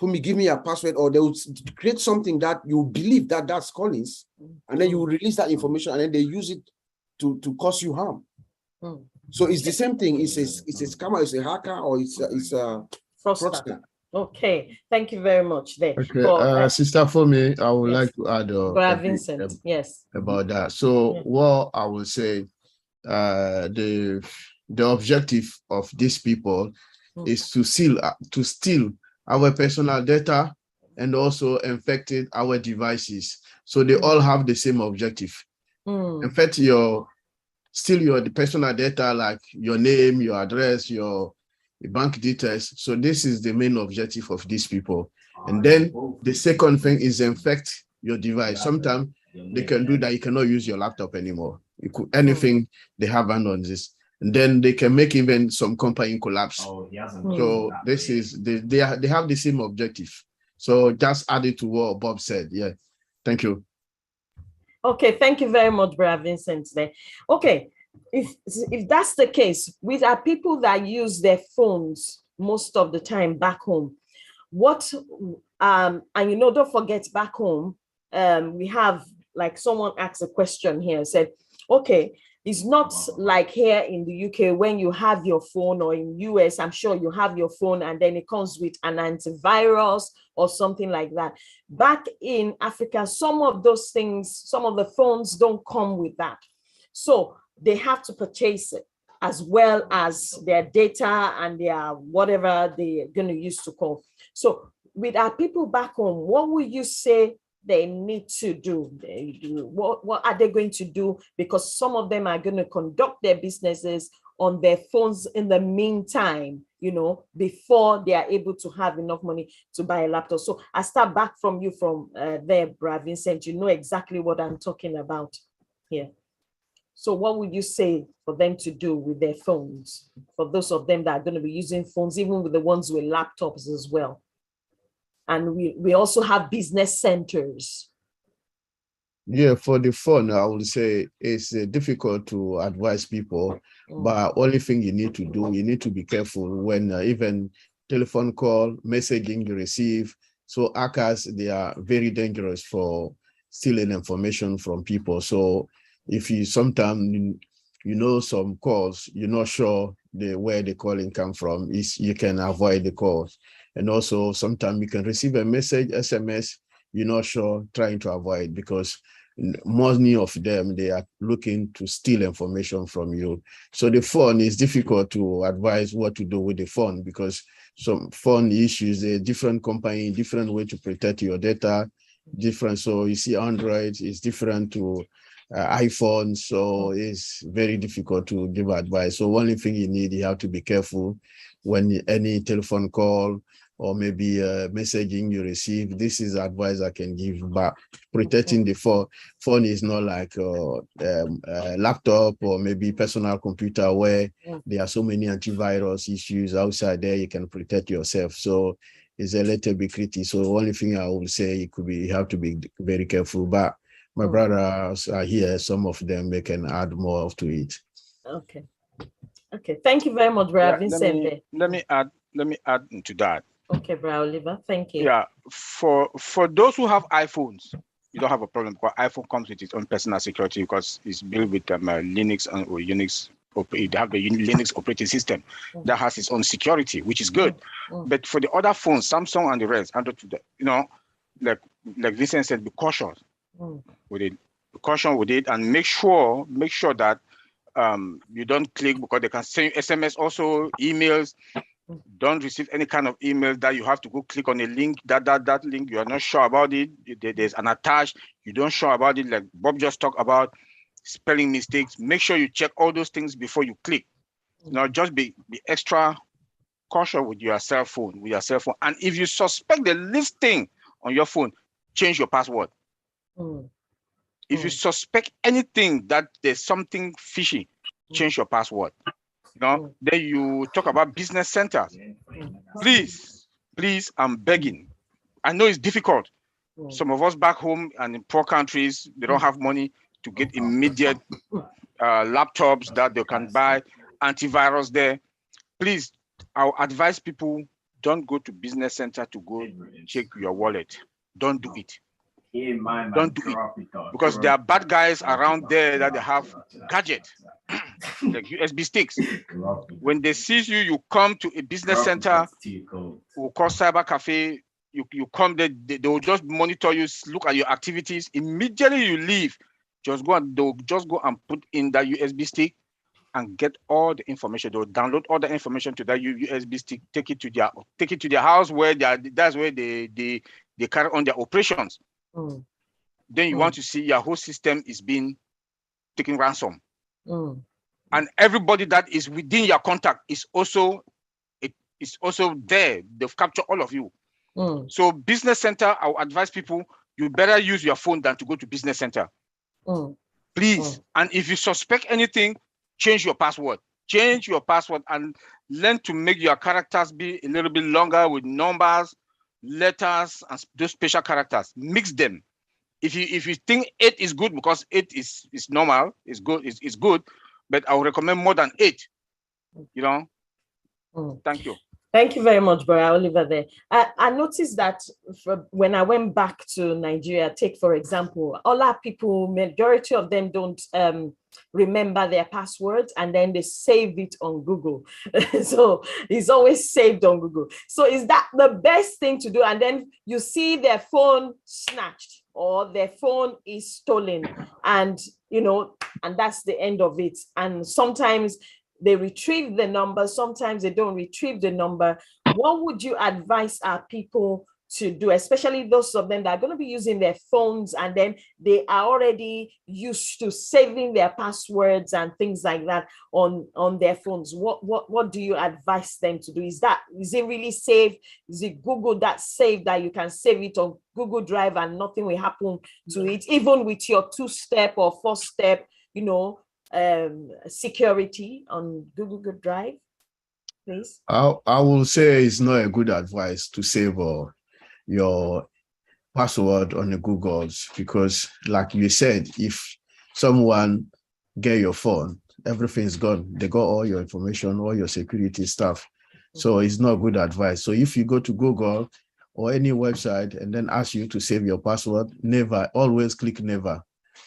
Fumi, give me your password, or they will create something that you believe that that's Collins, and then you will release that information, and then they use it to cause you harm. So it's the same thing. It's a scammer, it's a hacker, or it's a fraudster. Okay, thank you very much there. Okay, Sister Fumi, I would like to add Vincent, yes, about that. So what I will say, the objective of these people is to steal our personal data and also infected our devices. So they all have the same objective. In fact, steal the personal data, like your name, your address, your bank details. So this is the main objective of these people. And then the second thing is infect your device. Sometimes they can do that. You cannot use your laptop anymore. Anything they have on this. And then they can make even some company collapse. So this is, they have the same objective. So just add it to what Bob said. Yeah. Thank you. Okay, thank you very much, Brother Vincent there. Okay, if that's the case, with our people that use their phones most of the time back home, and don't forget, back home, we have, like, someone asked a question here and said, okay, it's not like here in the UK when you have your phone, or in US, I'm sure you have your phone and then it comes with an antivirus or something like that. Back in Africa, some of those things, some of the phones don't come with that. So they have to purchase it, as well as their data and their whatever they're going to use to call. So with our people back home, what would you say they need to do? What are they going to do? Because some of them are going to conduct their businesses on their phones in the meantime, before they are able to have enough money to buy a laptop. So I start back from you from there, Brother Vincent. You know exactly what I'm talking about here. So what would you say for them to do with their phones? For those of them that are going to be using phones, even with the ones with laptops as well. And we also have business centers. Yeah, for the phone, I would say it's difficult to advise people, but only thing you need to do, you need to be careful when even telephone call, messaging you receive. So hackers, they are very dangerous for stealing information from people. So if you sometimes, you know, some calls, you're not sure where the calling come from, is you can avoid the calls. And also sometimes you can receive a message, SMS, you're not sure, trying to avoid, because many of them, they are looking to steal information from you. So the phone is difficult to advise what to do with the phone, because some phone issues, a different company, different way to protect your data, different. So you see Android is different to iPhone, so it's very difficult to give advice. So only thing you have to be careful when any telephone call or maybe messaging you receive. This is advice I can give, but protecting the phone is not like a laptop or maybe personal computer where there are so many antivirus issues outside there. You can protect yourself. So it's a little bit critical. So only thing I would say, you have to be very careful. But my brothers are here. Some of them, they can add more to it. Okay. Okay. Thank you very much, Brother Vincent. Let me add to that. Okay, Brother Oliver. Thank you. Yeah, for those who have iPhones, you don't have a problem, because iPhone comes with its own personal security, because it's built with Linux or Unix. They have the Linux operating system that has its own security, which is good. But for the other phones, Samsung and the rest, you know, like Vincent said, be cautious with it. Be cautious with it, and make sure that you don't click, because they can send you SMS, also emails. Don't receive any kind of email that you have to go click on a link, that link you are not sure about it. There's an attach, you don't sure about it, like Bob just talked about, spelling mistakes. Make sure you check all those things before you click. Now, just be extra cautious with your cell phone, And if you suspect the least thing on your phone, change your password. If you suspect anything that there's something fishy, change your password. You know, then you talk about business centers. Please, I'm begging. I know it's difficult. Some of us back home and in poor countries, they don't have money to get immediate laptops that they can buy, antivirus there. Please, I'll advise people, don't go to business center to go check your wallet. Don't do it. Don't do it, because there are bad guys around there that they have gadgets like USB sticks. When they seize you, you come to a business center, we'll call cyber cafe. You come there, they will just monitor you, look at your activities. Immediately you leave, they'll just go and put in that USB stick and get all the information. They'll download all the information to that USB stick, take it to their house, where that's where they carry on their operations. Then you want to see your whole system is being taken ransom. And everybody that is within your contact is also there. They've captured all of you. So business center, I'll advise people, you better use your phone than to go to business center. Please. And if you suspect anything, change your password. Change your password and learn to make your characters be a little bit longer with numbers, letters, and those special characters. Mix them. If you think 8 is good, because 8 is normal, it's good, but I would recommend more than 8. You know. Thank you. Thank you very much, Brother Oliver. There, I noticed that when I went back to Nigeria, take for example, all our people, majority of them don't remember their passwords, and then they save it on Google. So it's always saved on Google. So is that the best thing to do? And then you see their phone snatched or their phone is stolen, and and that's the end of it. And sometimes they retrieve the number, sometimes they don't retrieve the number. What would you advise our people to do, especially those of them that are going to be using their phones and then they are already used to saving their passwords and things like that on their phones? What do you advise them to do? Is it really safe? Is it Google that's safe, that you can save it on Google Drive and nothing will happen to it, even with your 2-step or 4-step, security on Google Drive, please? I will say it's not a good advice to save your password on the Googles, because like you said, if someone get your phone, everything's gone. They got all your information, all your security stuff. So it's not good advice. So if you go to Google or any website and then ask you to save your password, never, always click never.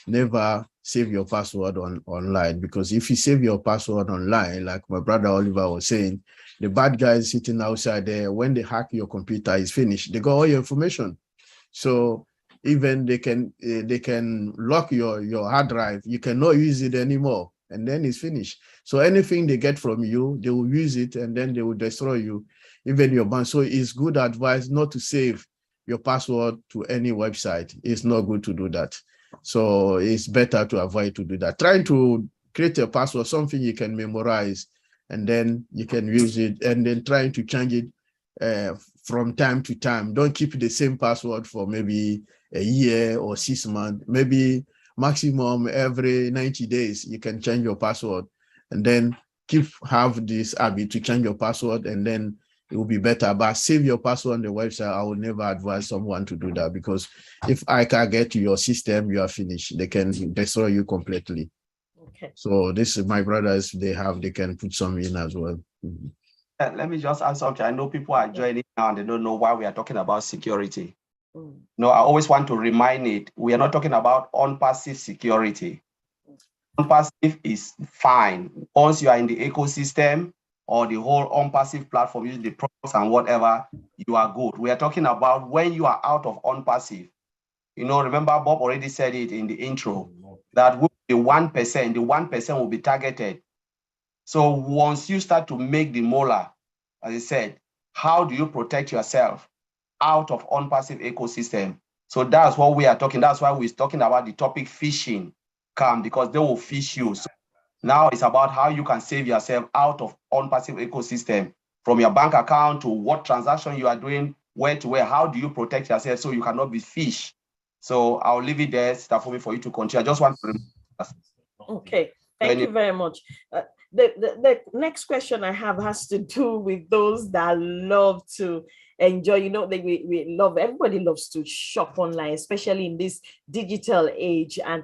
Never save your password online, because if you save your password online, like my brother Oliver was saying, the bad guys sitting outside there, when they hack your computer, is finished. They got all your information. So even they can lock your hard drive. You cannot use it anymore, and then it's finished. So anything they get from you, they will use it, and then they will destroy you, even your bank. So it's good advice not to save your password to any website. It's not good to do that. So it's better to avoid to do that. Trying to create a password, something you can memorize, and then you can use it, and then trying to change it from time to time. Don't keep the same password for maybe a year or 6 months, maybe maximum every 90 days, you can change your password, and then have this habit to change your password, and then it will be better. But save your password on the website. I will never advise someone to do that, because if I can get to your system, you are finished. They can destroy you completely. Okay. So this is my brothers, they can put some in as well. Let me just add something. I know people are joining now and they don't know why we are talking about security. No, I always want to remind it, we are not talking about unpassive security. Unpassive is fine. Once you are in the ecosystem or the whole unpassive platform, using the products and whatever, you are good. We are talking about when you are out of unpassive. Remember Bob already said it in the intro, that the 1% will be targeted. So once you start to make the molar, as I said, how do you protect yourself out of unpassive ecosystem? So that's what we are talking. That's why we're talking about the topic phishing come, because they will phish you. So now it's about how you can save yourself out of unpassive ecosystem, from your bank account to what transaction you are doing, where to where. How do you protect yourself so you cannot be phished? So I'll leave it there, Stafumi, for you to continue. I just want to okay. Thank you very much. The next question I have has to do with those that love to enjoy, we love, everybody loves to shop online, especially in this digital age. And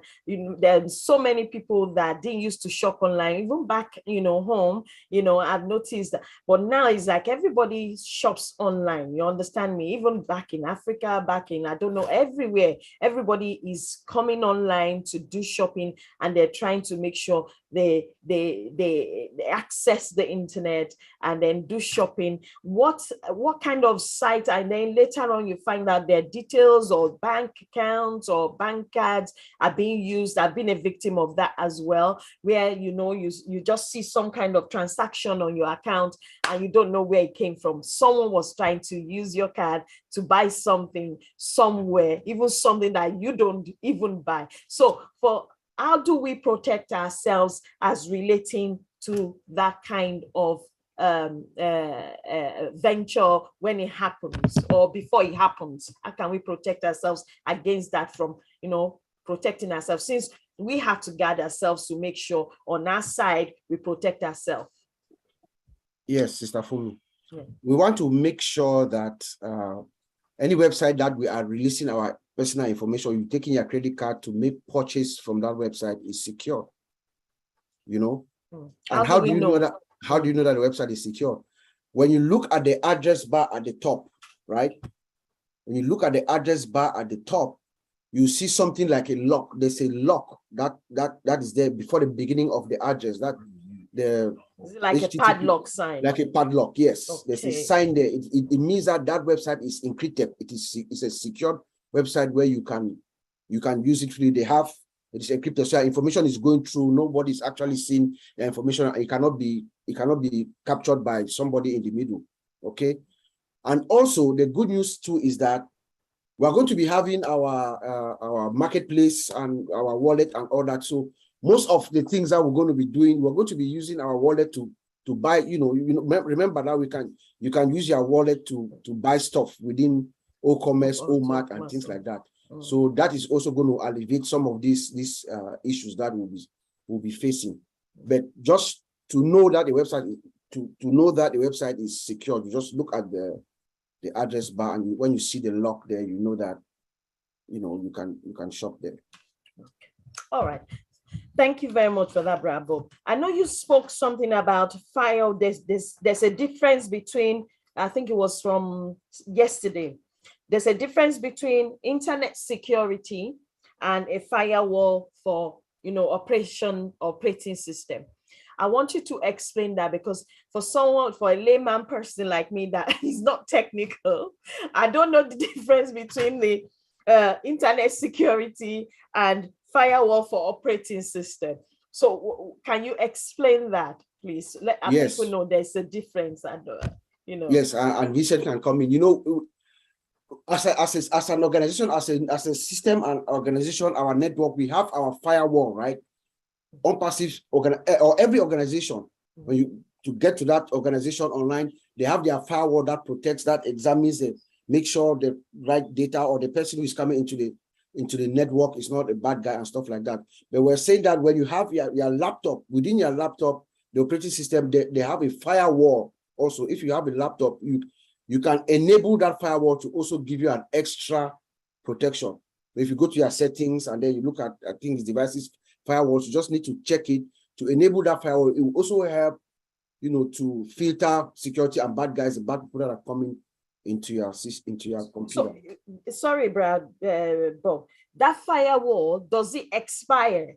there's so many people that didn't used to shop online, even back home. I've noticed that, but now it's like everybody shops online, you understand me? Even back in Africa, I don't know, everywhere, everybody is coming online to do shopping, and they're trying to make sure they access the internet and then do shopping. What kind of site? And then later on you find out their details or bank accounts or bank cards are being used. I've been a victim of that as well, where you just see some kind of transaction on your account and you don't know where it came from. Someone was trying to use your card to buy something somewhere, even something that you don't even buy. So how do we protect ourselves as relating to that kind of venture when it happens or before it happens? How can we protect ourselves against that from, protecting ourselves, since we have to guard ourselves to make sure on our side we protect ourselves? Yes, Sister Fumi. Yeah. We want to make sure that any website that we are releasing our personal information, you're taking your credit card to make purchase from that website is secure. And how do you know that? How do you know that the website is secure? When you look at the address bar at the top, right? When you look at the address bar at the top, you see something like a lock. There's a lock that is there before the beginning of the address. That is it like HTTP, a padlock sign? Like a padlock, yes. Okay. There's a sign there. It means that website is encrypted. It's a secured website where you can use it freely. It is encrypted, so information is going through. Nobody's actually seeing the information. It cannot be captured by somebody in the middle. Okay, and also the good news too is that we are going to be having our marketplace and our wallet and all that. So most of the things that we're going to be doing, we're going to be using our wallet to buy. Remember that you can use your wallet to buy stuff within O-commerce, O-Mart, and things like that. So that is also going to alleviate some of these issues that we'll be facing. But just to know that the website is secure, you just look at the address bar, and when you see the lock there, you know that you can shop there. All right. Thank you very much for that, Bravo. I know you spoke something about fire. There's a difference between, I think it was from yesterday. There's a difference between internet security and a firewall for, operating system. I want you to explain that, because for a layman person like me that is not technical, I don't know the difference between the internet security and firewall for operating system. So can you explain that, please? Let people know there's a difference, and Yes, and Vincent can come in. As an organization, as a system and organization, our network, we have our firewall, right? On-passive or every organization, when to get to that organization online, they have their firewall that protects, that examines it, make sure the right data or the person who is coming into the network is not a bad guy and stuff like that. But we're saying that when you have your laptop, within your laptop, the operating system, they have a firewall. Also, if you have a laptop, you can enable that firewall to also give you an extra protection. If you go to your settings and then you look at things, devices, firewalls, you just need to check it to enable that firewall. It will also help, to filter security and bad guys, the bad people that are coming into your computer. So, sorry, Brad, Bob, that firewall, does it expire?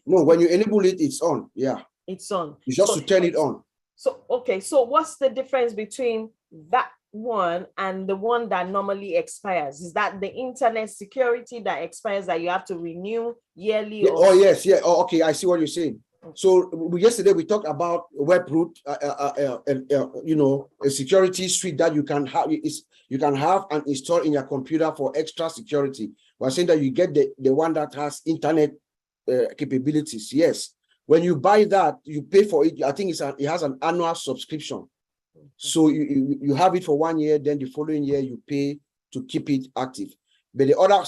No, when you enable it, it's on. Yeah, it's on. You just to turn it on. So, okay, so what's the difference between that one and the one that normally expires? Is that the internet security that expires that you have to renew yearly? Yeah, oh yes, yeah. Oh, okay, I see what you're saying. So yesterday we talked about web root, a security suite that you can have and install in your computer for extra security. We're saying that you get the one that has internet capabilities. Yes, when you buy that, you pay for it. I think it has an annual subscription. So you have it for 1 year, then the following year you pay to keep it active. But the other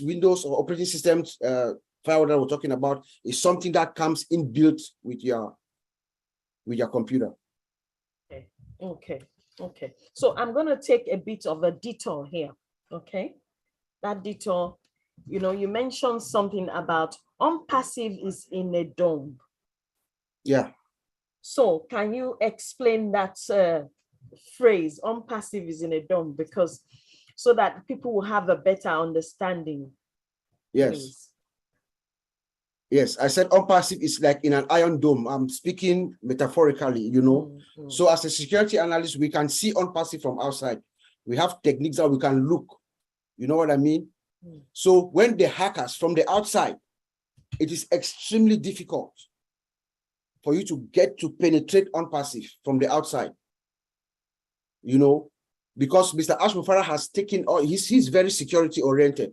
Windows or operating systems firewall that we're talking about is something that comes inbuilt with your computer. Okay. So I'm going to take a bit of a detour here. Okay, that detour. You mentioned something about on-passive is in a dome. Yeah. So can you explain that phrase, on-passive is in a dome, because so that people will have a better understanding? Yes. Please. Yes, I said on-passive is like in an iron dome. I'm speaking metaphorically, So as a security analyst, we can see on-passive from outside. We have techniques that we can look. You know what I mean? So when the hackers from the outside, it is extremely difficult for you to get to penetrate on-passive from the outside, because Mr. Ashmufara has taken he's very security oriented.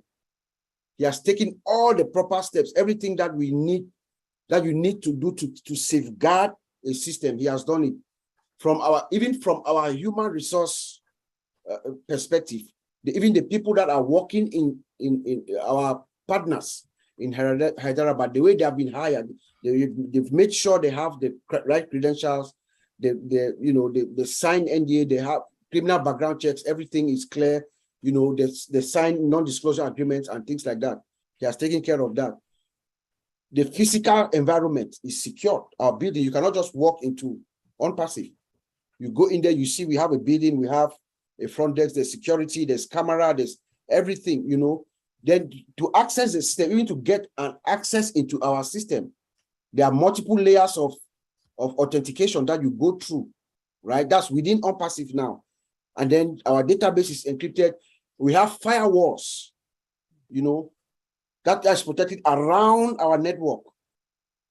He has taken all the proper steps, everything that you need to do to safeguard a system. He has done it from our human resource perspective. Even the people that are working in our partners in Hyderabad, the way they have been hired, they've made sure they have the right credentials. They sign NDA, they have criminal background checks, everything is clear. They sign non-disclosure agreements and things like that. He has taken care of that. The physical environment is secured. Our building, you cannot just walk into on-passive. You go in there, you see we have a building, we have a front desk, there's security, there's camera, there's everything, Then to access the system, even to get an access into our system, there are multiple layers of authentication that you go through, right? That's within on-passive now. And then our database is encrypted. We have firewalls, that is protected around our network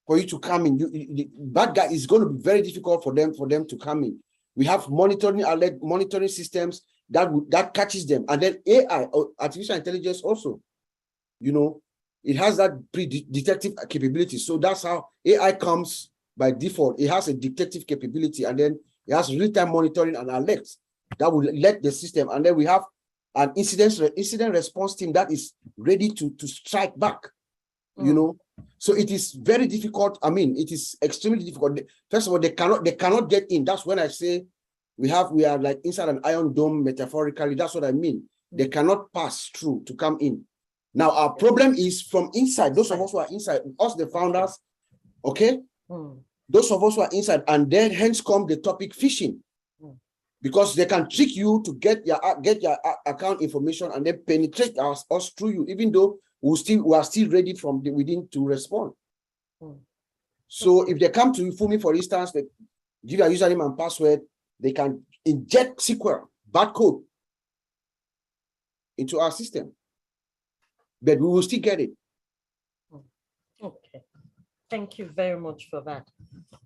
for you to come in. The bad guy is going to be very difficult for them to come in. We have monitoring systems that catches them, and then AI, artificial intelligence, also. It has that pre-detective capability. So that's how AI comes by default. It has a detective capability, and then it has real-time monitoring and alerts that will let the system. And then we have an incident response team that is ready to strike back. So it is very difficult. I mean, it is extremely difficult. First of all, they cannot get in. That's when I say we are like inside an iron dome, metaphorically. That's what I mean. They cannot pass through to come in. Now, our problem is from inside, those of us who are inside, us, the founders, okay? Those of us who are inside, and then hence come the topic phishing. Because they can trick you to get your account information and then penetrate us through you, even though we are still ready from the within to respond. So if they come to Fumi, for instance, they give your username and password, they can inject SQL, barcode into our system. But we will still get it. Okay. Thank you very much for that.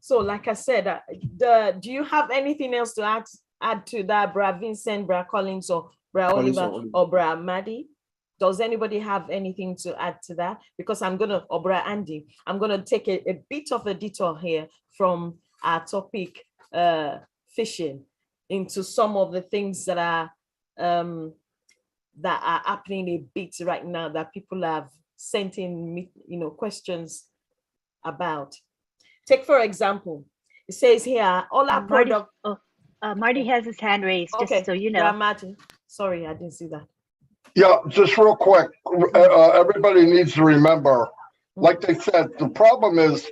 So like I said, do you have anything else to add to that, Bra Vincent, Bra Collins, or Bra Oliver, or Bra Maddie? Does anybody have anything to add to that? Because or Bra Andy, I'm gonna take a bit of a detour here from our topic, phishing, into some of the things that are happening a bit right now that people have sent in, questions about. Take for example, it says here, all our products. Marty has his hand raised, just so you know. Marty. Sorry, I didn't see that. Yeah, just real quick. Everybody needs to remember, like they said, the problem is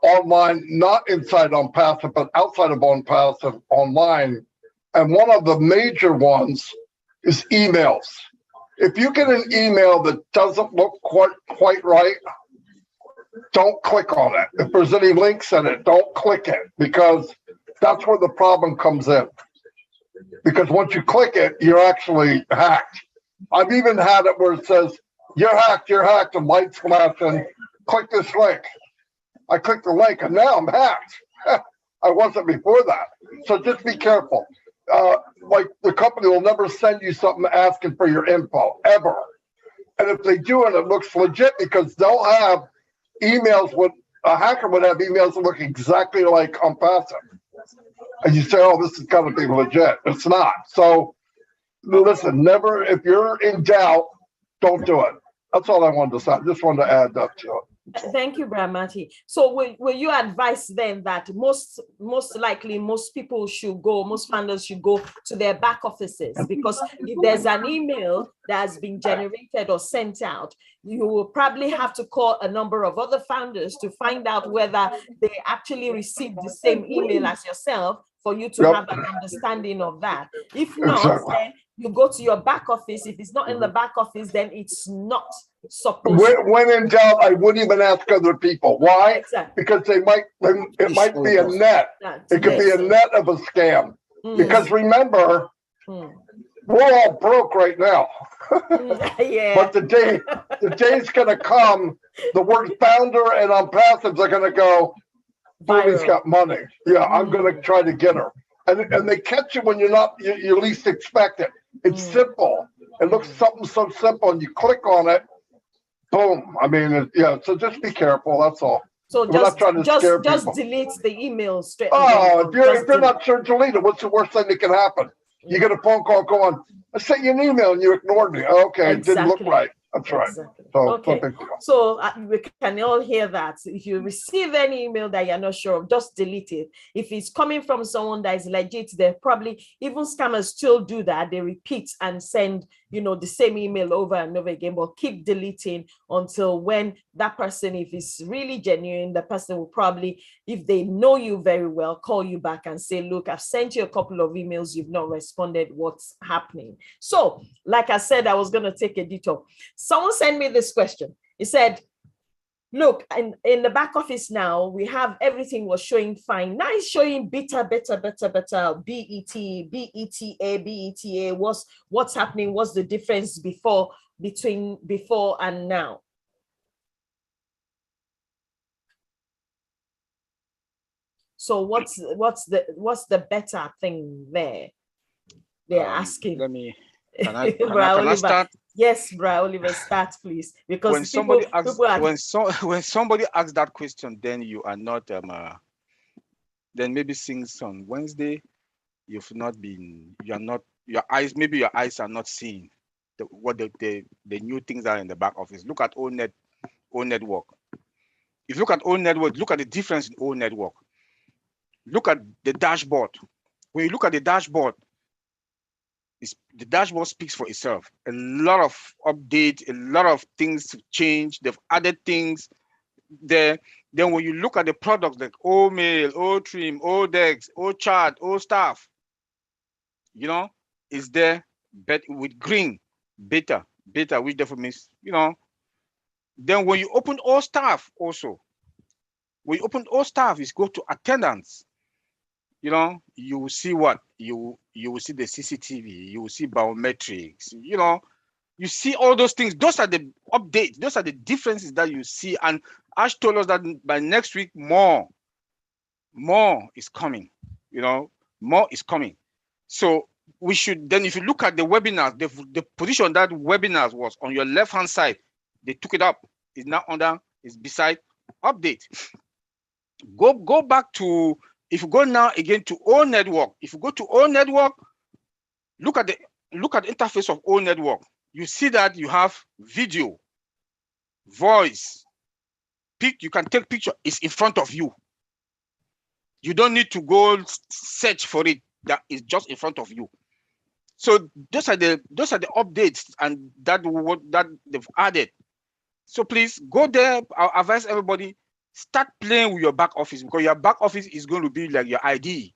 online, not inside OnPassive, but outside of OnPassive, online. And one of the major ones is emails. If you get an email that doesn't look quite right, don't click on it. If there's any links in it, don't click it, because that's where the problem comes in. Because once you click it, you're actually hacked. I've even had it where it says, you're hacked, and lights flashing, click this link. I clicked the link and now I'm hacked. I wasn't before that. So just be careful. Like the company will never send you something asking for your info, ever. And if they do it, it looks legit, because they'll have emails with, a hacker would have emails that look exactly like OnPassive. And you say, oh, this is gotta be legit. It's not. So listen, never, if you're in doubt, don't do it. That's all I wanted to say. I just wanted to add that to it. Thank you, Bramati. So will you advise then that most likely most people should go, most founders should go to their back offices? Because if there's an email that has been generated or sent out, you will probably have to call a number of other founders to find out whether they actually received the same email as yourself, for you to have an understanding of that. If not, then you go to your back office. If it's not in the back office, then it's not supposed to. When in doubt, I wouldn't even ask other people. Why? Exactly. Because it might be a net. It could be a net of a scam. Because remember, we're all broke right now. But the day's gonna come, the word founder and OnPassive are gonna go, Bobby's got money. Yeah, I'm gonna try to get her. And they catch you when you least expect it. It's simple. It looks something so simple, and you click on it, boom. I mean, so just be careful. That's all. So just delete the email straight. Oh, if you're not sure, delete it. What's the worst thing that can happen? You get a phone call going, I sent you an email and you ignored me. Okay, it didn't look right. That's right. Exactly. So, okay. So we can all hear that. If you receive any email that you're not sure of, just delete it. If it's coming from someone that is legit, they probably, even scammers still do that. They repeat and send, the same email over and over again, but keep deleting until when that person, if it's really genuine, the person will probably, if they know you very well, call you back and say, look, I've sent you a couple of emails, you've not responded, what's happening? So, like I said, I was going to take a detour. Someone sent me this question. He said, look, in the back office now, we have everything was showing fine. Now it's showing beta, BETA, what's happening? What's the difference between before and now? So what's the better thing there? They're asking. Can I start? Yes, Bra Oliver, start please. Because when somebody asks that question, then you are not then maybe since on Wednesday your eyes are not seeing what the new things are in the back office. Look at O Network. If you look at O Network, look at the difference in O Network. Look at the dashboard. When you look at the dashboard, the dashboard speaks for itself. A lot of updates, a lot of things to change. They've added things there. Then when you look at the products like O mail, O trim, O decks, O chart, O staff, you know, is there, but with green beta, which therefore means, you know. Then when you open all staff also, when you open all staff, is go to attendance. You know, you will see what you will see the CCTV, you will see biometrics, you know, you see all those things. Those are the updates, those are the differences that you see. And Ash told us that by next week, more is coming, you know, more is coming. So we should then, if you look at the webinars, the position that webinars was on your left hand side, they took it up, is now under, is beside update. Go back to, if you go now again to O network, if you go to O network, look at the interface of O network. You see that you have video, voice, you can take picture, it's in front of you. You don't need to go search for it, that is just in front of you. So those are the updates and that they've added. So please go there. I'll advise everybody, start playing with your back office, because your back office is going to be like your ID.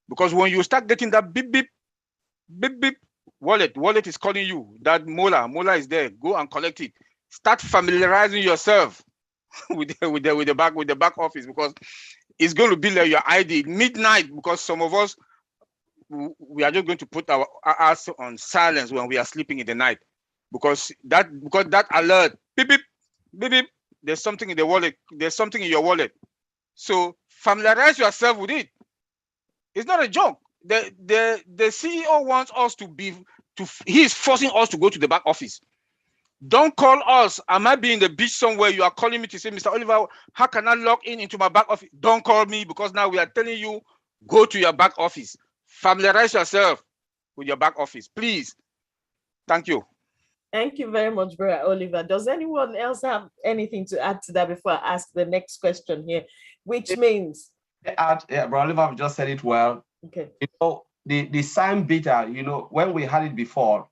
Because when you start getting that beep beep beep beep, wallet is calling you, that mola is there, go and collect it. Start familiarizing yourself with the back office, because it's going to be like your ID midnight. Because some of us, we are just going to put our ass on silence when we are sleeping in the night, because that alert beep beep beep beep, there's something in the wallet, there's something in your wallet. So familiarize yourself with it. It's not a joke. The CEO wants us he's forcing us to go to the back office. Don't call us. I might be in the beach somewhere. You are calling me to say, Mr. Oliver, how can I log into my back office? Don't call me, because now we are telling you, go to your back office. Familiarize yourself with your back office, please. Thank you. Thank you very much, Brother Oliver. Does anyone else have anything to add to that before I ask the next question here? Which means... Yeah, Brother Oliver have just said it well. Okay. You know, the SIM beta, you know, when we had it before,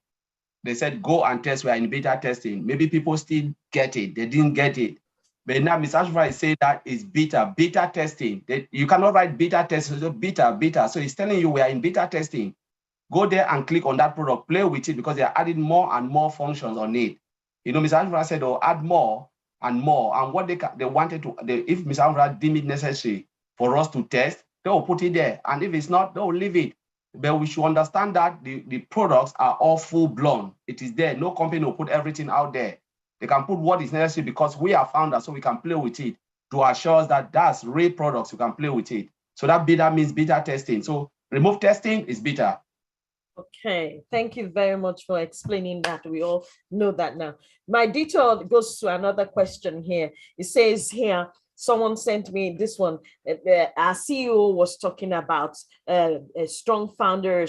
they said, go and test, we are in beta testing. Maybe people still get it. They didn't get it. But now Mr. Ashford is saying that is beta testing. You cannot write beta testing, so beta. So he's telling you we are in beta testing. Go there and click on that product, play with it, because they are adding more and more functions on it. You know, Mr. Ashford said, oh, add more and more. And what they wanted to, if Mr. Ashford deemed it necessary for us to test, they will put it there. And if it's not, they will leave it. But we should understand that the products are all full-blown. It is there. No company will put everything out there. They can put what is necessary, because we are founders, so we can play with it to assure us that that's real products. You can play with it. So that beta means beta testing. So remove testing is beta. Okay, thank you very much for explaining that. We all know that now. My detour goes to another question here. It says here, someone sent me this one. Our CEO was talking about a strong founder,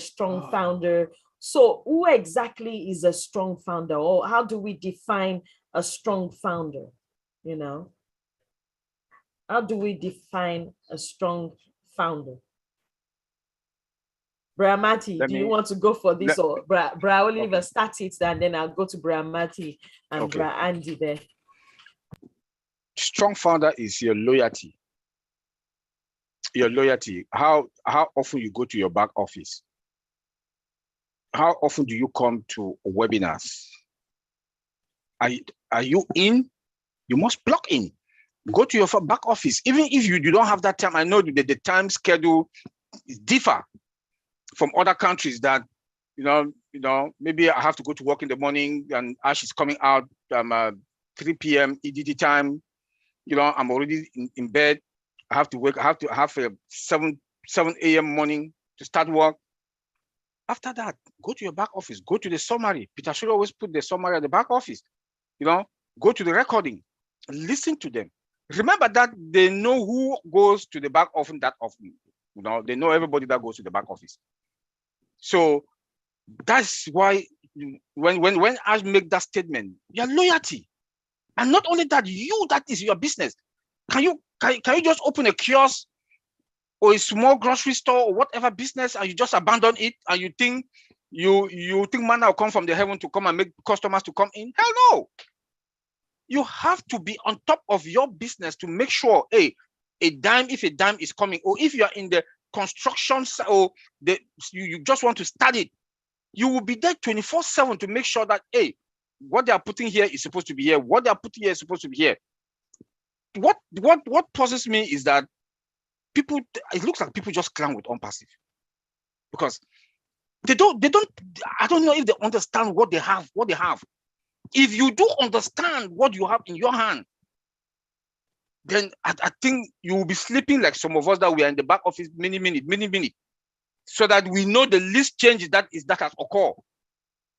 So who exactly is a strong founder, or how do we define a strong founder? You know, how do we define a strong founder? Bramati, do you want to go for this, or Bra Oliver start it, and then I'll go to Bramati and Bra Andy there. Strong founder is your loyalty. Your loyalty. How often you go to your back office? How often do you come to webinars? Are you in? You must plug in. Go to your back office. Even if you don't have that time, I know that the time schedule is differ from other countries that, you know, maybe I have to go to work in the morning and Ash is coming out 3 p.m. EDT time. You know, I'm already in bed. I have to wake. I have to have a 7 a.m. morning to start work. After that, go to your back office. Go to the summary. Peter should always put the summary at the back office. You know, go to the recording. Listen to them. Remember that they know who goes to the back office that often. You know, they know everybody that goes to the back office. So that's why when I make that statement, your loyalty. And not only that, that is your business. Can you just open a kiosk or a small grocery store or whatever business, and you just abandon it and you think You think manna will come from the heaven to come and make customers to come in? Hell no. You have to be on top of your business to make sure, hey, if a dime is coming, or if you are in the construction or you just want to start it, you will be there 24/7 to make sure that, hey, what they are putting here is supposed to be here. What they are putting here is supposed to be here. What puzzles me is that people, it looks like people just clown with unpassive, because I don't know if they understand what they have. If you do understand what you have in your hand, then I think you will be sleeping like some of us that we are in the back office many minutes, so that we know the least changes that has occurred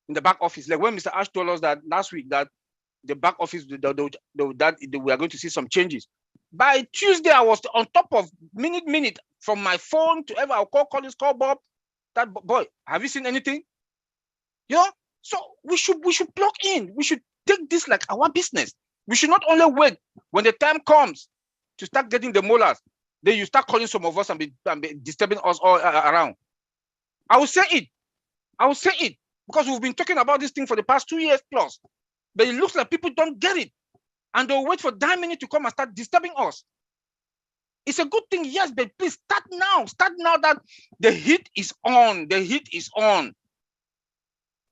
in the back office. Like when Mr. Ash told us that last week that the back office, that we are going to see some changes. By Tuesday, I was on top of minute from my phone to ever. I'll call Collins, call Bob. That boy, have you seen anything? You know, so we should plug in. We should take this like our business. We should not only wait when the time comes to start getting the molars, then you start calling some of us and be disturbing us all around. I will say it because we've been talking about this thing for the past 2 years plus, but it looks like people don't get it, and they'll wait for that minute to come and start disturbing us. It's a good thing, yes, but please start now. Start now that the heat is on. The heat is on.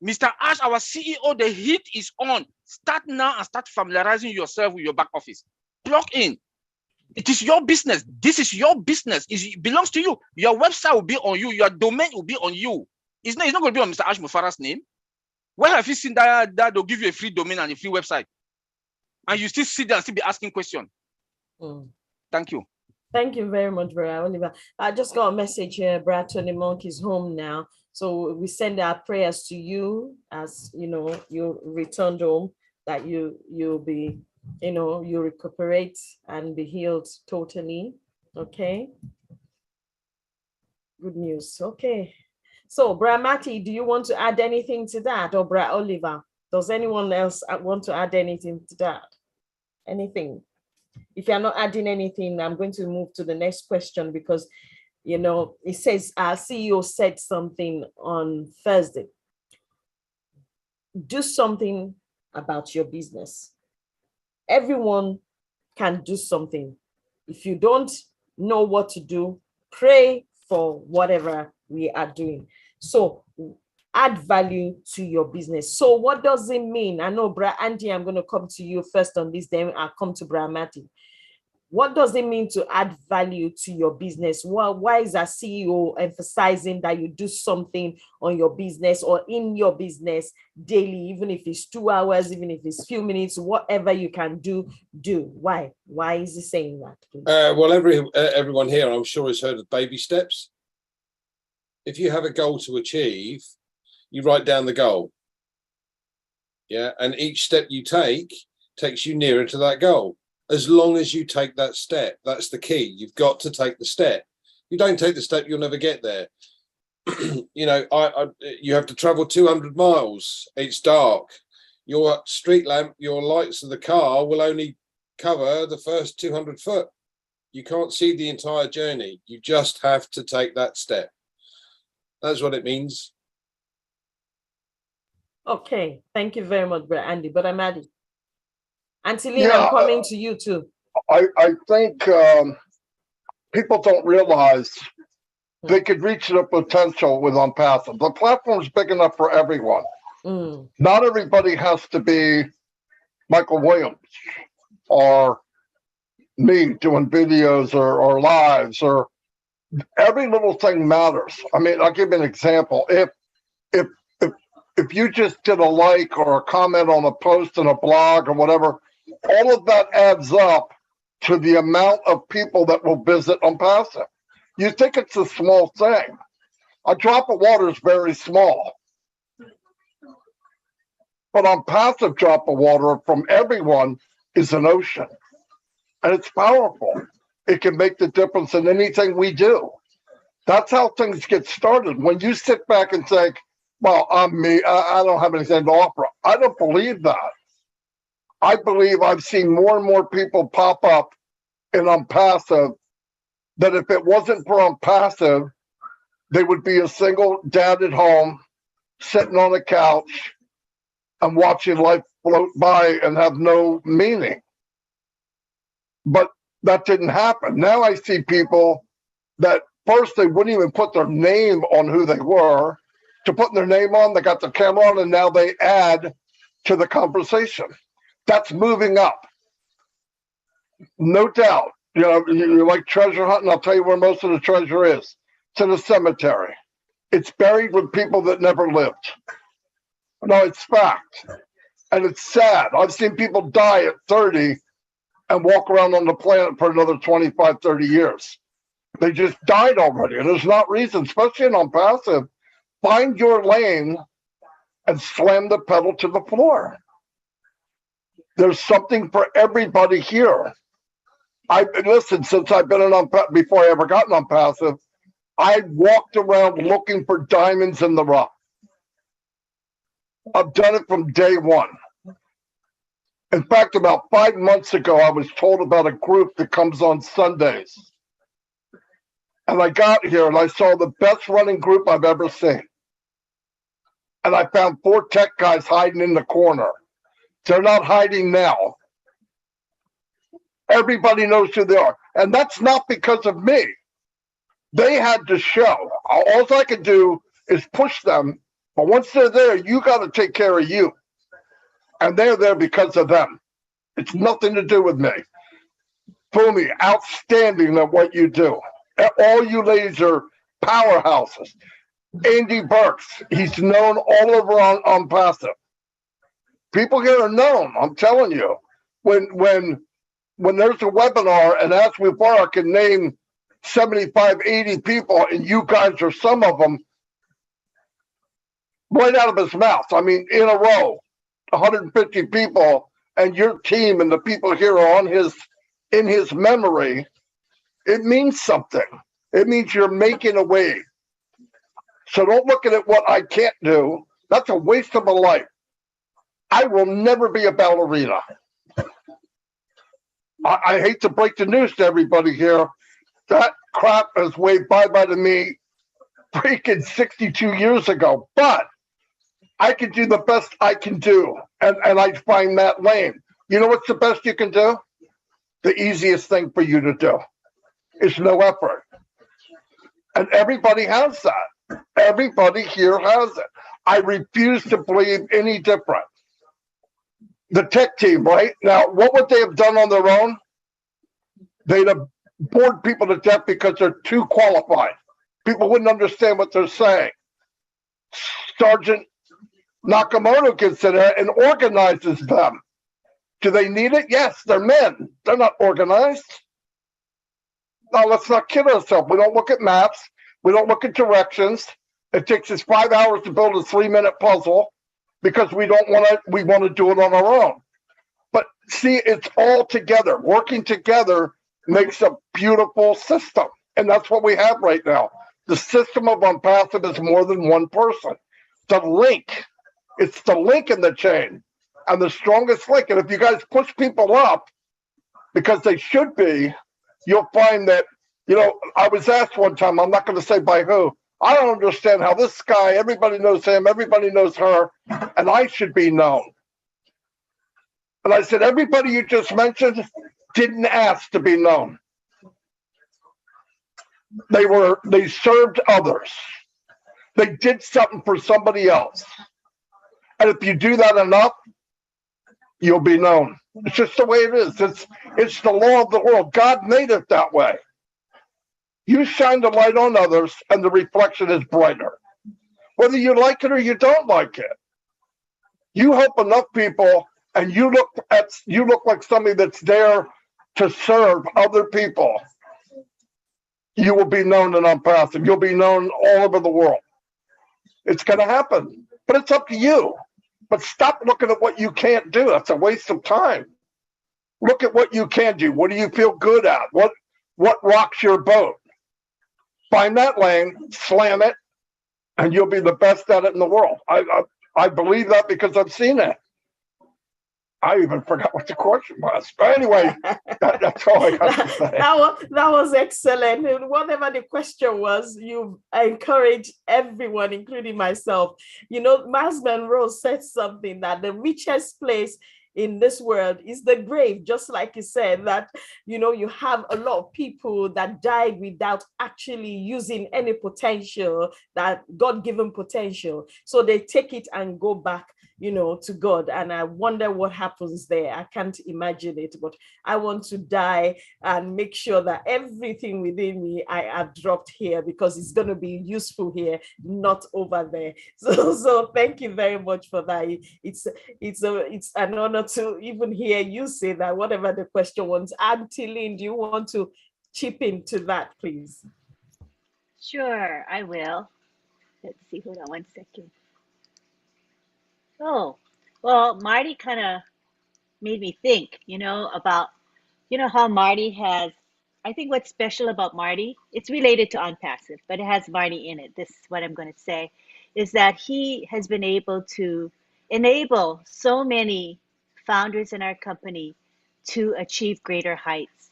Mr. Ash, our CEO, the heat is on. Start now and start familiarizing yourself with your back office. Plug in. It is your business. This is your business. It belongs to you. Your website will be on you. Your domain will be on you. It's not going to be on Mr. Ash Mufara's name. Where have you seen that they'll give you a free domain and a free website, and you still sit there and still be asking questions? Thank you. Thank you very much, Brother Oliver. I just got a message here. Brother Tony Monk is home now. So we send our prayers to you as, you know, you returned home, that you'll be, you know, you recuperate and be healed totally. Okay. Good news. Okay. So, Brother Matty, do you want to add anything to that? Or Brother Oliver? Does anyone else want to add anything to that? Anything? If you're not adding anything, I'm going to move to the next question, because, you know, it says our CEO said something on Thursday. Do something about your business. Everyone can do something. If you don't know what to do, pray for whatever we are doing. So add value to your business. So what does it mean? I know, Bra Andy, I'm going to come to you first on this, then I'll come to Bra Matty. What does it mean to add value to your business? Well, why is our CEO emphasizing that you do something on your business or in your business daily, even if it's 2 hours, even if it's few minutes, whatever you can do, do. Why? Why is he saying that? Well, everyone here, I'm sure, has heard of baby steps. If you have a goal to achieve, you write down the goal. Yeah, and each step you take takes you nearer to that goal. As long as you take that step, that's the key. You've got to take the step. You don't take the step, you'll never get there. You know, you have to travel 200 miles. It's dark. Your street lamp, your lights of the car will only cover the first 200 foot. You can't see the entire journey. You just have to take that step. That's what it means. Okay, thank you very much, Brother Andy. But I'm Addie. Auntie I'm coming to you too. I think people don't realize they could reach their potential with Unpassive. The platform's big enough for everyone. Not everybody has to be Michael Williams or me doing videos or lives, or every little thing matters. I mean, I'll give you an example. If you just did a like or a comment on a post in a blog or whatever, all of that adds up to the amount of people that will visit Unpassive. You think it's a small thing. A drop of water is very small. But Unpassive drop of water from everyone is an ocean. And it's powerful. It can make the difference in anything we do. That's how things get started. When you sit back and think, well, I'm me, I don't have anything to offer. I don't believe that. I believe I've seen more and more people pop up in Unpassive that if it wasn't for Unpassive, they would be a single dad at home, sitting on a couch and watching life float by and have no meaning. But that didn't happen. Now I see people that first they wouldn't even put their name on who they were. To putting their name on, they got the camera on, and now they add to the conversation. That's moving up. No doubt. You know, you like treasure hunting. I'll tell you where most of the treasure is. It's in a cemetery. It's buried with people that never lived. No, it's fact. And it's sad. I've seen people die at 30 and walk around on the planet for another 25, 30 years. They just died already. And there's not reason, especially in on-passive. Find your lane and slam the pedal to the floor. There's something for everybody here. Listen, since I've been in before I ever got on passive, I walked around looking for diamonds in the rough. I've done it from day one. In fact, about 5 months ago, I was told about a group that comes on Sundays. And I got here and I saw the best running group I've ever seen. And I found 4 tech guys hiding in the corner. They're not hiding now. Everybody knows who they are. And that's not because of me. They had to show. All I can do is push them. But once they're there, you got to take care of you. And they're there because of them. It's nothing to do with me. Fumi, outstanding at what you do. All you ladies are powerhouses. Andy Burks, he's known all over on passive. People here are known, I'm telling you. When there's a webinar and Ask Me Before, I can name 75, 80 people, and you guys are some of them, right out of his mouth. I mean, in a row, 150 people, and your team and the people here are in his memory. It means something. It means you're making a wave. So don't look at it what I can't do. That's a waste of a life. I will never be a ballerina. I hate to break the news to everybody here. That crap has waved bye-bye to me freaking 62 years ago. But I can do the best I can do. And I find that lane. You know what's the best you can do? The easiest thing for you to do is no effort. And everybody has that. Everybody here has it. I refuse to believe any different. The tech team, right? Now, what would they have done on their own? They'd have bored people to death because they're too qualified. People wouldn't understand what they're saying. Sergeant Nakamoto gets in there and organizes them. Do they need it? Yes, they're men. They're not organized. Now, let's not kid ourselves. We don't look at maps. We don't look at directions. It takes us 5 hours to build a 3-minute puzzle because we want to do it on our own. But see, it's all together. Working together makes a beautiful system. And that's what we have right now. The system of on-passive is more than one person. The link, it's the link in the chain and the strongest link. And if you guys push people up because they should be, you'll find that, you know, I was asked one time, I'm not going to say by who, I don't understand how this guy, everybody knows him, everybody knows her, and I should be known. And I said, everybody you just mentioned didn't ask to be known. They served others. They did something for somebody else. And if you do that enough, you'll be known. It's just the way it is. It's the law of the world. God made it that way. You shine the light on others and the reflection is brighter. Whether you like it or you don't like it. You help enough people and you look like somebody that's there to serve other people. You will be known and on-passive. You'll be known all over the world. It's going to happen, but it's up to you. But stop looking at what you can't do. That's a waste of time. Look at what you can do. What do you feel good at? What rocks your boat? Find that lane, slam it, and you'll be the best at it in the world. I believe that because I've seen it. I even forgot what the question was. But anyway, that's all I got to say. That was excellent. And whatever the question was, you encouraged everyone, including myself. You know, Miles Monroe said something that the richest place in this world is the grave, just like you said, that, you know, you have a lot of people that died without actually using any potential, that God-given potential. So they take it and go back, you know, to God. And I wonder what happens there. I can't imagine it, but I want to die and make sure that everything within me I have dropped here, because it's going to be useful here, not over there. So thank you very much for that. It's an honor to even hear you say that, whatever the question was. Auntie Lynn, do you want to chip into that, please? Sure, I will. Let's see, hold on one second. Oh, well, Marty kind of made me think, about, how Marty has, I think what's special about Marty, it's related to Unpassive, but it has Marty in it. This is what I'm going to say, is that he has been able to enable so many founders in our company to achieve greater heights.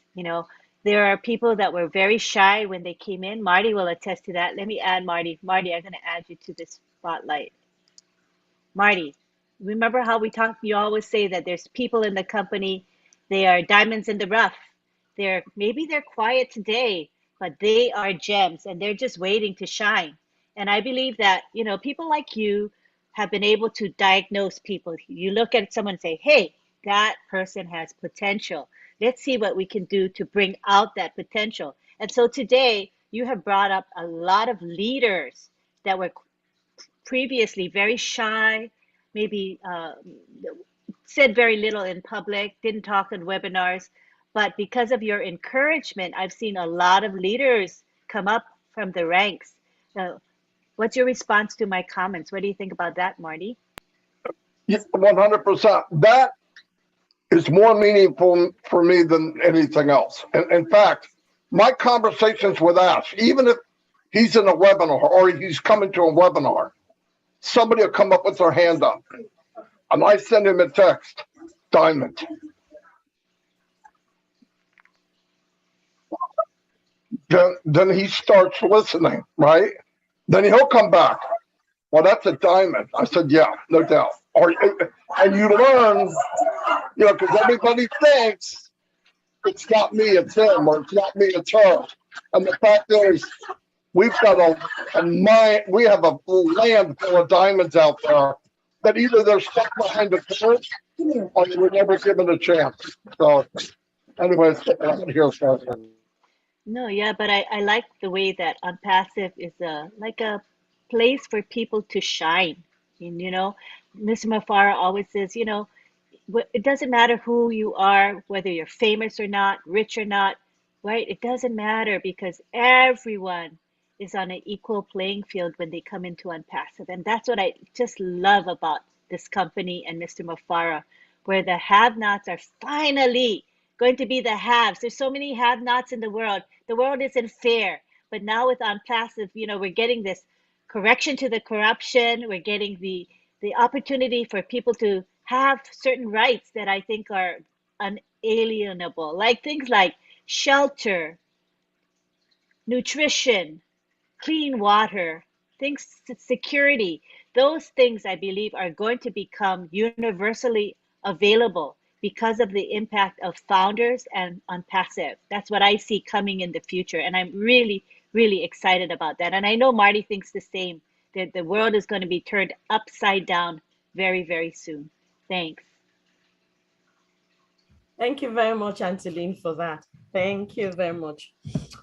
There are people that were very shy when they came in. Marty will attest to that. Let me add Marty. Marty, I'm going to add you to this spotlight. Marty, remember how we talk? You always say that there's people in the company, they are diamonds in the rough. Maybe they're quiet today, but they are gems and they're just waiting to shine. And I believe that, people like you have been able to diagnose people. You look at someone and say, hey, that person has potential. Let's see what we can do to bring out that potential. And so today you have brought up a lot of leaders that were previously very shy, maybe said very little in public, didn't talk in webinars. But because of your encouragement, I've seen a lot of leaders come up from the ranks. What's your response to my comments? What do you think about that, Marty? 100%. That is more meaningful for me than anything else. And in fact, my conversations with Ash, even if he's in a webinar or he's coming to a webinar, somebody will come up with their hand up, and I send him a text, diamond. Then he starts listening, right? Then he'll come back. Well, that's a diamond. I said, yeah, no doubt. And you learn, because everybody thinks it's not me, it's him, or it's not me, it's her. And the fact is, we've got we have a land full of diamonds out there that either they're stuck behind a curve or they were never given a chance. So, anyways, here's something. No, yeah, but I like the way that Unpassive is like a place for people to shine. And, Mr. Mafara always says, it doesn't matter who you are, whether you're famous or not, rich or not, right? It doesn't matter, because everyone is on an equal playing field when they come into Unpassive. And that's what I just love about this company and Mr. Mafara, where the have-nots are finally going to be the haves. There's so many have-nots in the world. The world isn't fair. But now with Unpassive, we're getting this correction to the corruption. We're getting the opportunity for people to have certain rights that I think are unalienable, like things like shelter, nutrition, clean water, things, security. Those things I believe are going to become universally available because of the impact of founders and Unpassive. That's what I see coming in the future. And I'm really, really excited about that. And I know Marty thinks the same, that the world is going to be turned upside down very, very soon. Thanks. Thank you very much, Angeline, for that. Thank you very much.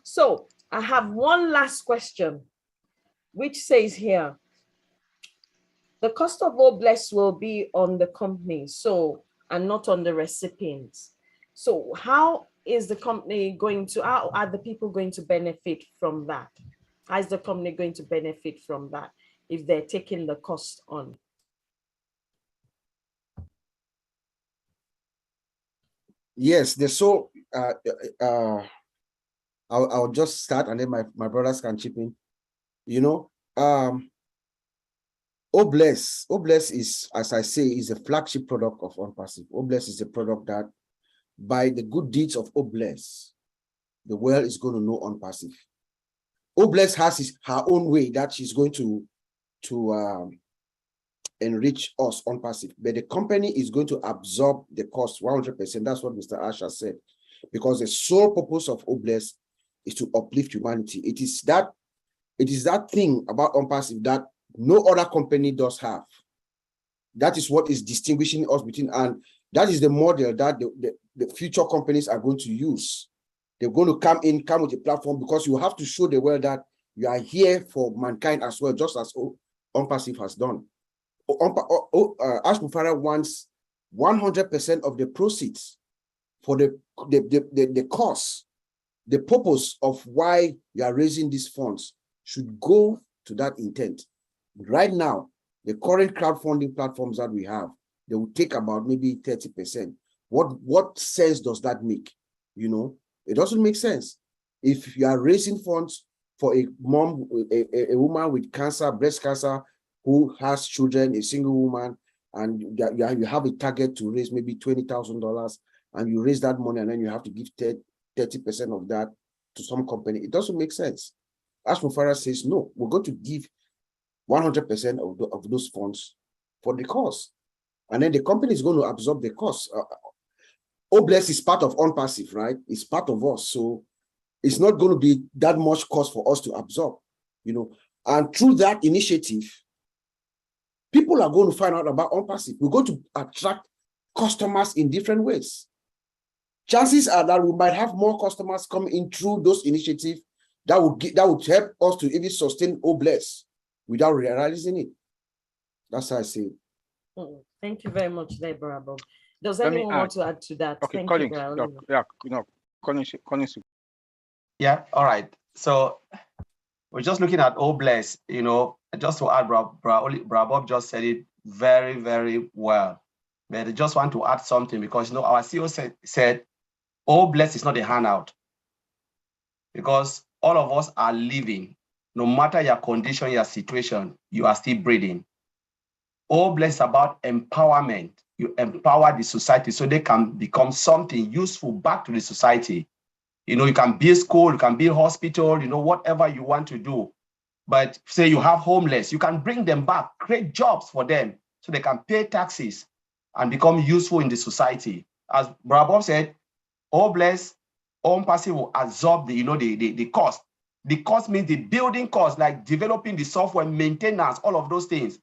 So I have one last question, which says here, the cost of all bless will be on the company, and not on the recipients. So how is the company how are the people going to benefit from that? How is the company going to benefit from that if they're taking the cost on? Yes, I'll just start and then my brothers can chip in. Obless is, as I say, is a flagship product of OnPassive. Obless is a product that, by the good deeds of Obless, the world is going to know OnPassive. Obless has her own way that she's going to enrich us OnPassive, but the company is going to absorb the cost 100%. That's what Mr. Asher said, because the sole purpose of Obless is to uplift humanity. It is that thing about OnPassive that no other company does have. That is what is distinguishing us between, and that is the model that the future companies are going to use. They're going to come with a platform, because you have to show the world that you are here for mankind as well, just as OnPassive has done. Ash Mufara wants 100% of the proceeds for the cost, the purpose of why you are raising these funds should go to that intent. Right now, the current crowdfunding platforms that we have, they will take about maybe 30%. What sense does that make? You know, it doesn't make sense. If you are raising funds for a mom, a woman with cancer, breast cancer, who has children, a single woman, and you have a target to raise maybe $20,000, and you raise that money, and then you have to give 30% of that to some company, it doesn't make sense. Ash Mufara says, no, we're going to give 100% of those funds for the cost. And then the company is going to absorb the cost. Obless is part of OnPassive, right? It's part of us. So it's not going to be that much cost for us to absorb, you know. And through that initiative, people are going to find out about OnPassive. We're going to attract customers in different ways. Chances are that we might have more customers come in through those initiatives that would help us to even sustain Obless without realizing it. That's how I see it. Thank you very much, Deborah. Bob. Does anyone want to add to that? Okay, Thank Colin. you, Colin. Yeah, all right. So we're just looking at Obless, you know, just to add, Bob just said it very, very well. But I just want to add something, because, you know, our CEO said Obless is not a handout, because all of us are living. No matter your condition, your situation, you are still breathing. Obless is about empowerment. You empower the society so they can become something useful back to the society. You know, you can build school, you can build hospital, you know, whatever you want to do. But say you have homeless, you can bring them back, create jobs for them so they can pay taxes and become useful in the society. As Bob said, Obless, OnPassive will absorb the cost. The cost means the building cost, like developing the software, maintenance, all of those things.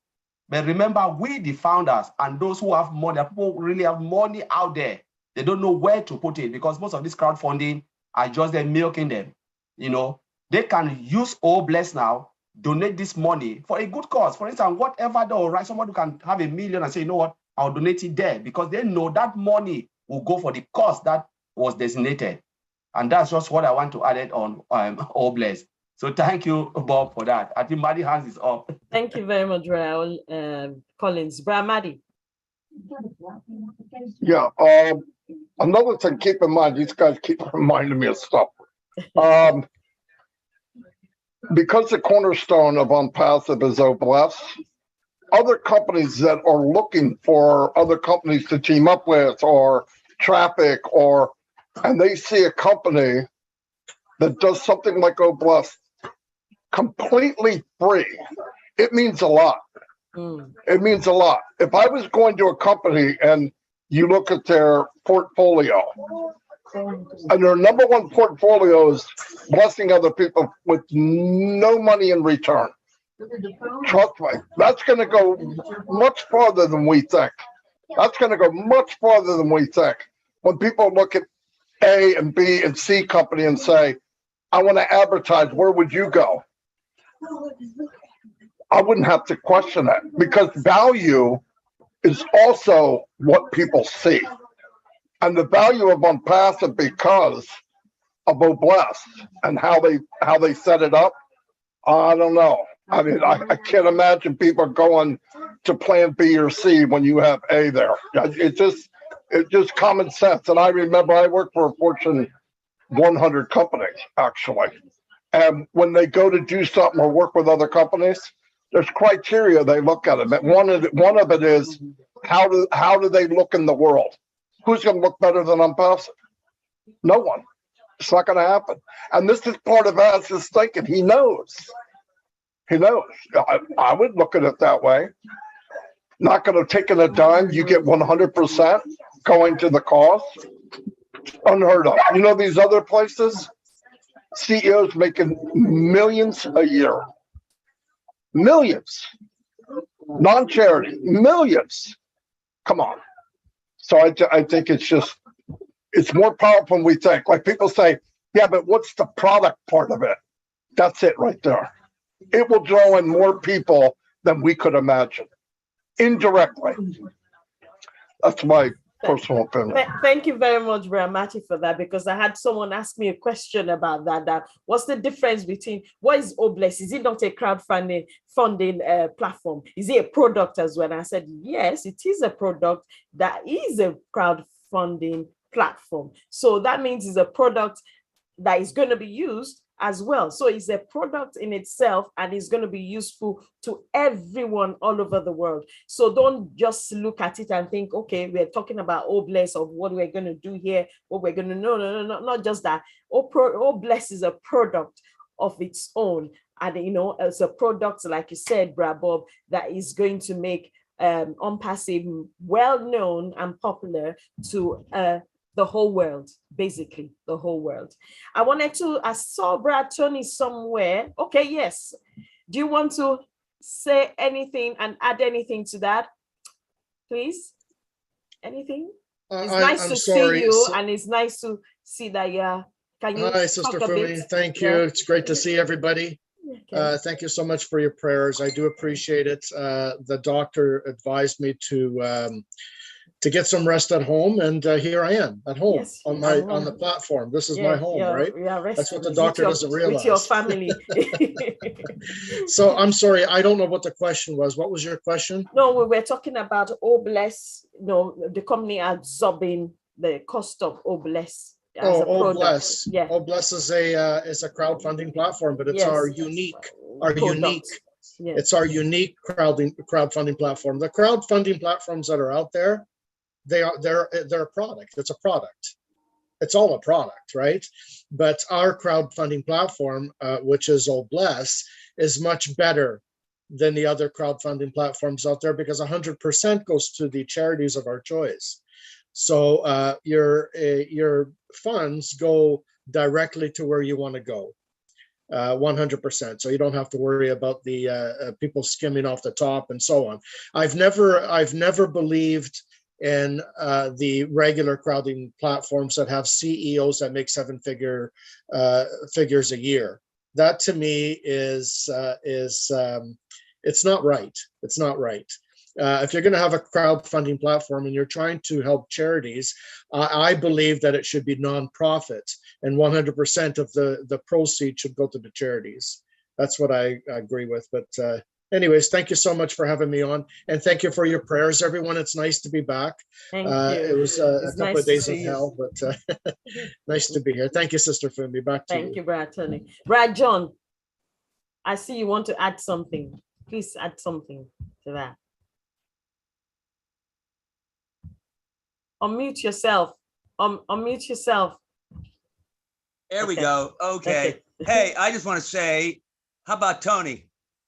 But remember, we, the founders, and those who have money, people who really have money out there, they don't know where to put it, because most of this crowdfunding are just there milking them. You know, they can use Obless now, donate this money for a good cause. For instance, whatever they'll write, somebody can have $1 million and say, you know what, I'll donate it there, because they know that money will go for the cost that was designated. And that's just what I want to add it on Obless. So thank you, Bob, for that. I think Maddie hands is up. Thank you very much, Raul Collins. Maddie. Yeah. Another thing, keep in mind, these guys keep reminding me of stuff. Because the cornerstone of OnPassive is Obless, other companies that are looking for other companies to team up with, or traffic, and they see a company that does something like Obless completely free, it means a lot. It means a lot. If I was going to a company and you look at their portfolio, and their number one portfolio is blessing other people with no money in return, trust me, that's going to go much farther than we think. That's going to go much farther than we think. When people look at A and B and C company and say, I want to advertise, where would you go? I wouldn't have to question it, because value is also what people see. And the value of OnPassive, because of Obless and how they set it up, I don't know. I mean, I can't imagine people going to plan B or C when you have A there. It's just common sense. And I remember I worked for a Fortune 100 company, actually. And when they go to do something or work with other companies, There's criteria they look at it. But one of it is how do they look in the world? Who's going to look better than Unpassive? No one. It's not going to happen. And this is part of Az's thinking. He knows. He knows. I would look at it that way. Not going to take in a dime. You get 100% going to the cost. Unheard of. You know these other places? CEOs making millions a year. Millions. Non-charity. Millions. Come on. So I think it's more powerful than we think. Like people say, yeah, but what's the product part of it? That's it right there. It will draw in more people than we could imagine. Indirectly. That's my personal opinion. Thank you very much, Brian Matty, for that, because I had someone ask me a question about that. What's the difference between, what is Obless? Is it not a crowdfunding platform? Is it a product as well? And I said, yes, it is a product that is a crowdfunding platform. So that means it's a product that is going to be used as well. So it's a product in itself and it's going to be useful to everyone all over the world. So don't just look at it and think, okay, we're talking about Obless of what we're going to do here, what we're going to, no, not just that. Obless is a product of its own. And, you know, it's a product, like you said, Brad Bob, that is going to make Unpassive well-known and popular to the whole world, basically the whole world. I saw Brad Tony somewhere. Okay, yes. Do you want to say anything and add anything to that, please? Anything? It's nice to see you, and it's nice to see that can you Hi, Sister Fumi. Thank you. It's great to see everybody. Okay. Thank you so much for your prayers. I do appreciate it. The doctor advised me to get some rest at home, and here I am at home, yes, on the platform. This is my home, right? That's what the doctor doesn't realize. With your family. So I'm sorry, I don't know what the question was. What was your question? No, we were talking about Obless. No, the company absorbing the cost of Obless. Obless. Yeah. Obless is a crowdfunding platform, but it's our unique. Yes. It's our unique crowdfunding platform. The crowdfunding platforms that are out there, they're a product. It's a product. It's all a product, right? But our crowdfunding platform, which is Obless, is much better than the other crowdfunding platforms out there because 100% goes to the charities of our choice. So your funds go directly to where you want to go. 100%. So you don't have to worry about the people skimming off the top and so on. I've never believed in the regular crowding platforms that have CEOs that make figures a year. That to me is it's not right. It's not right. If you're going to have a crowdfunding platform and you're trying to help charities, I believe that it should be nonprofit, and 100% of the proceeds should go to the charities. That's what I agree with. But anyways, thank you so much for having me on, and thank you for your prayers, everyone. It's nice to be back. Thank you. It was a couple of days of hell, but nice to be here. Thank you, Sister Fumi. Back to you. Thank you, Brad Tony. Brad John, I see you want to add something. Please add something to that. Unmute yourself. Unmute yourself. There we go. Okay. Hey, I just want to say, how about Tony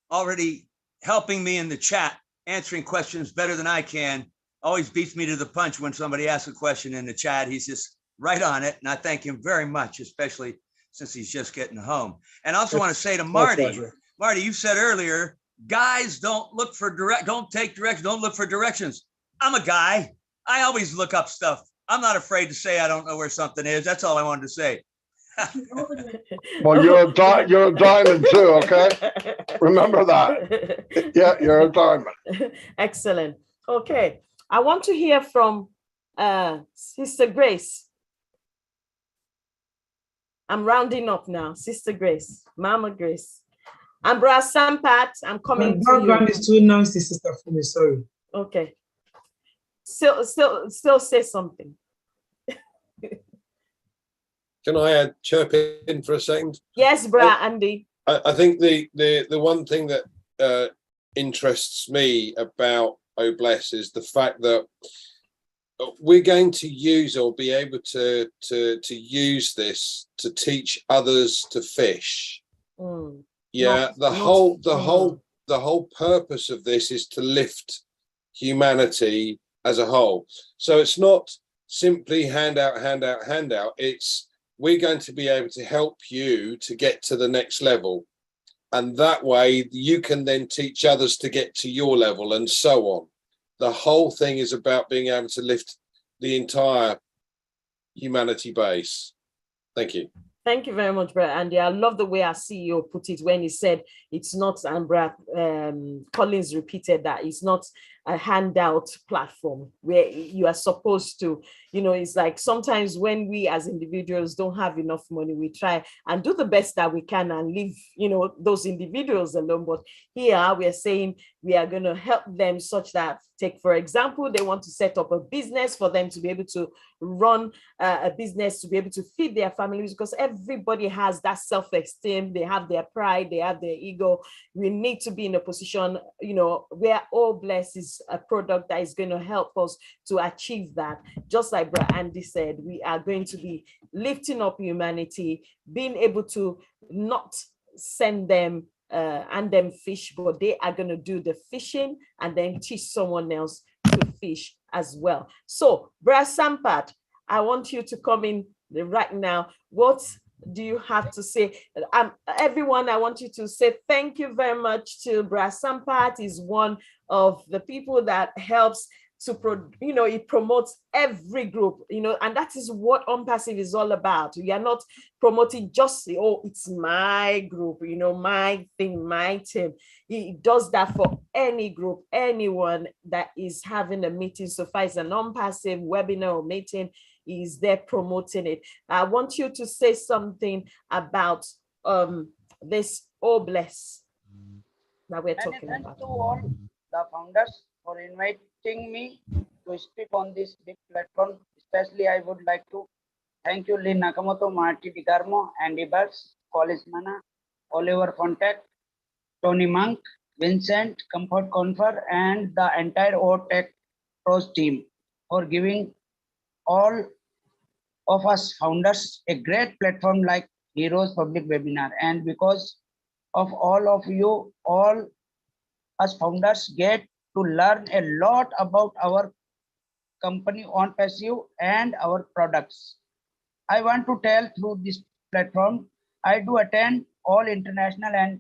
already helping me in the chat, answering questions better than I can? Always beats me to the punch when somebody asks a question in the chat. He's just right on it. And I thank him very much, especially since he's just getting home. And I also want to say to Marty, Marty, you said earlier, guys don't look for don't take directions, don't look for directions. I'm a guy. I always look up stuff. I'm not afraid to say I don't know where something is. That's all I wanted to say. Well, you're a diamond too, okay? Remember that. Yeah, you're a diamond. Excellent. Okay. I want to hear from Sister Grace. I'm rounding up now. Sister Grace, Mama Grace. And Brother Sampat, I'm coming to you. My background is too noisy, Sister Fumi, sorry. Okay. Still say something. Can I chirp in for a second? Yes, Brad Andy. I think the one thing that interests me about OBLESS is the fact that we're going to use or be able to use this to teach others to fish. Yeah, the whole purpose of this is to lift humanity as a whole. So it's not simply handout. It's we're going to be able to help you to get to the next level. And that way you can then teach others to get to your level and so on. The whole thing is about being able to lift the entire humanity base. Thank you. Thank you very much, Brad Andy. I love the way our CEO put it when he said it's not, and Brad Collins repeated that, it's not a handout platform where you are supposed to, you know, it's like sometimes when we as individuals don't have enough money, we try and do the best that we can and leave, you know, those individuals alone. But here we are saying we are going to help them such that, take for example, they want to set up a business for them to be able to run a business, to be able to feed their families, because everybody has that self-esteem, they have their pride, they have their ego. We need to be in a position, you know, where OBLESS is a product that is going to help us to achieve that. Just like Brad Andy said, we are going to be lifting up humanity, being able to not send them and them fish, but they are going to do the fishing and then teach someone else to fish as well. So, Brad Sampat, I want you to come in right now. What do you have to say? Everyone, I want you to say thank you very much to Brad Sampat. He's one of the people that helps to, you know, it promotes every group, you know, and that is what Unpassive is all about. We are not promoting just, oh, it's my group, you know, my thing, my team. He does that for any group, anyone that is having a meeting. So far as an Unpassive webinar or meeting, is there promoting it. I want you to say something about this OBLESS that we're talking about. To all the founders for inviting me to speak on this big platform. Especially, I would like to thank you, Lynn Nakamoto, Marty DiCarmo, Andy Burks, College Mana, Oliver Fontac, Tony Monk, Vincent, Comfort Confer, and the entire OTech Pros team for giving all of us founders a great platform like Heroes Public Webinar. And because of all of you, all us founders get to learn a lot about our company Unpassive and our products. I want to tell through this platform, I do attend all international and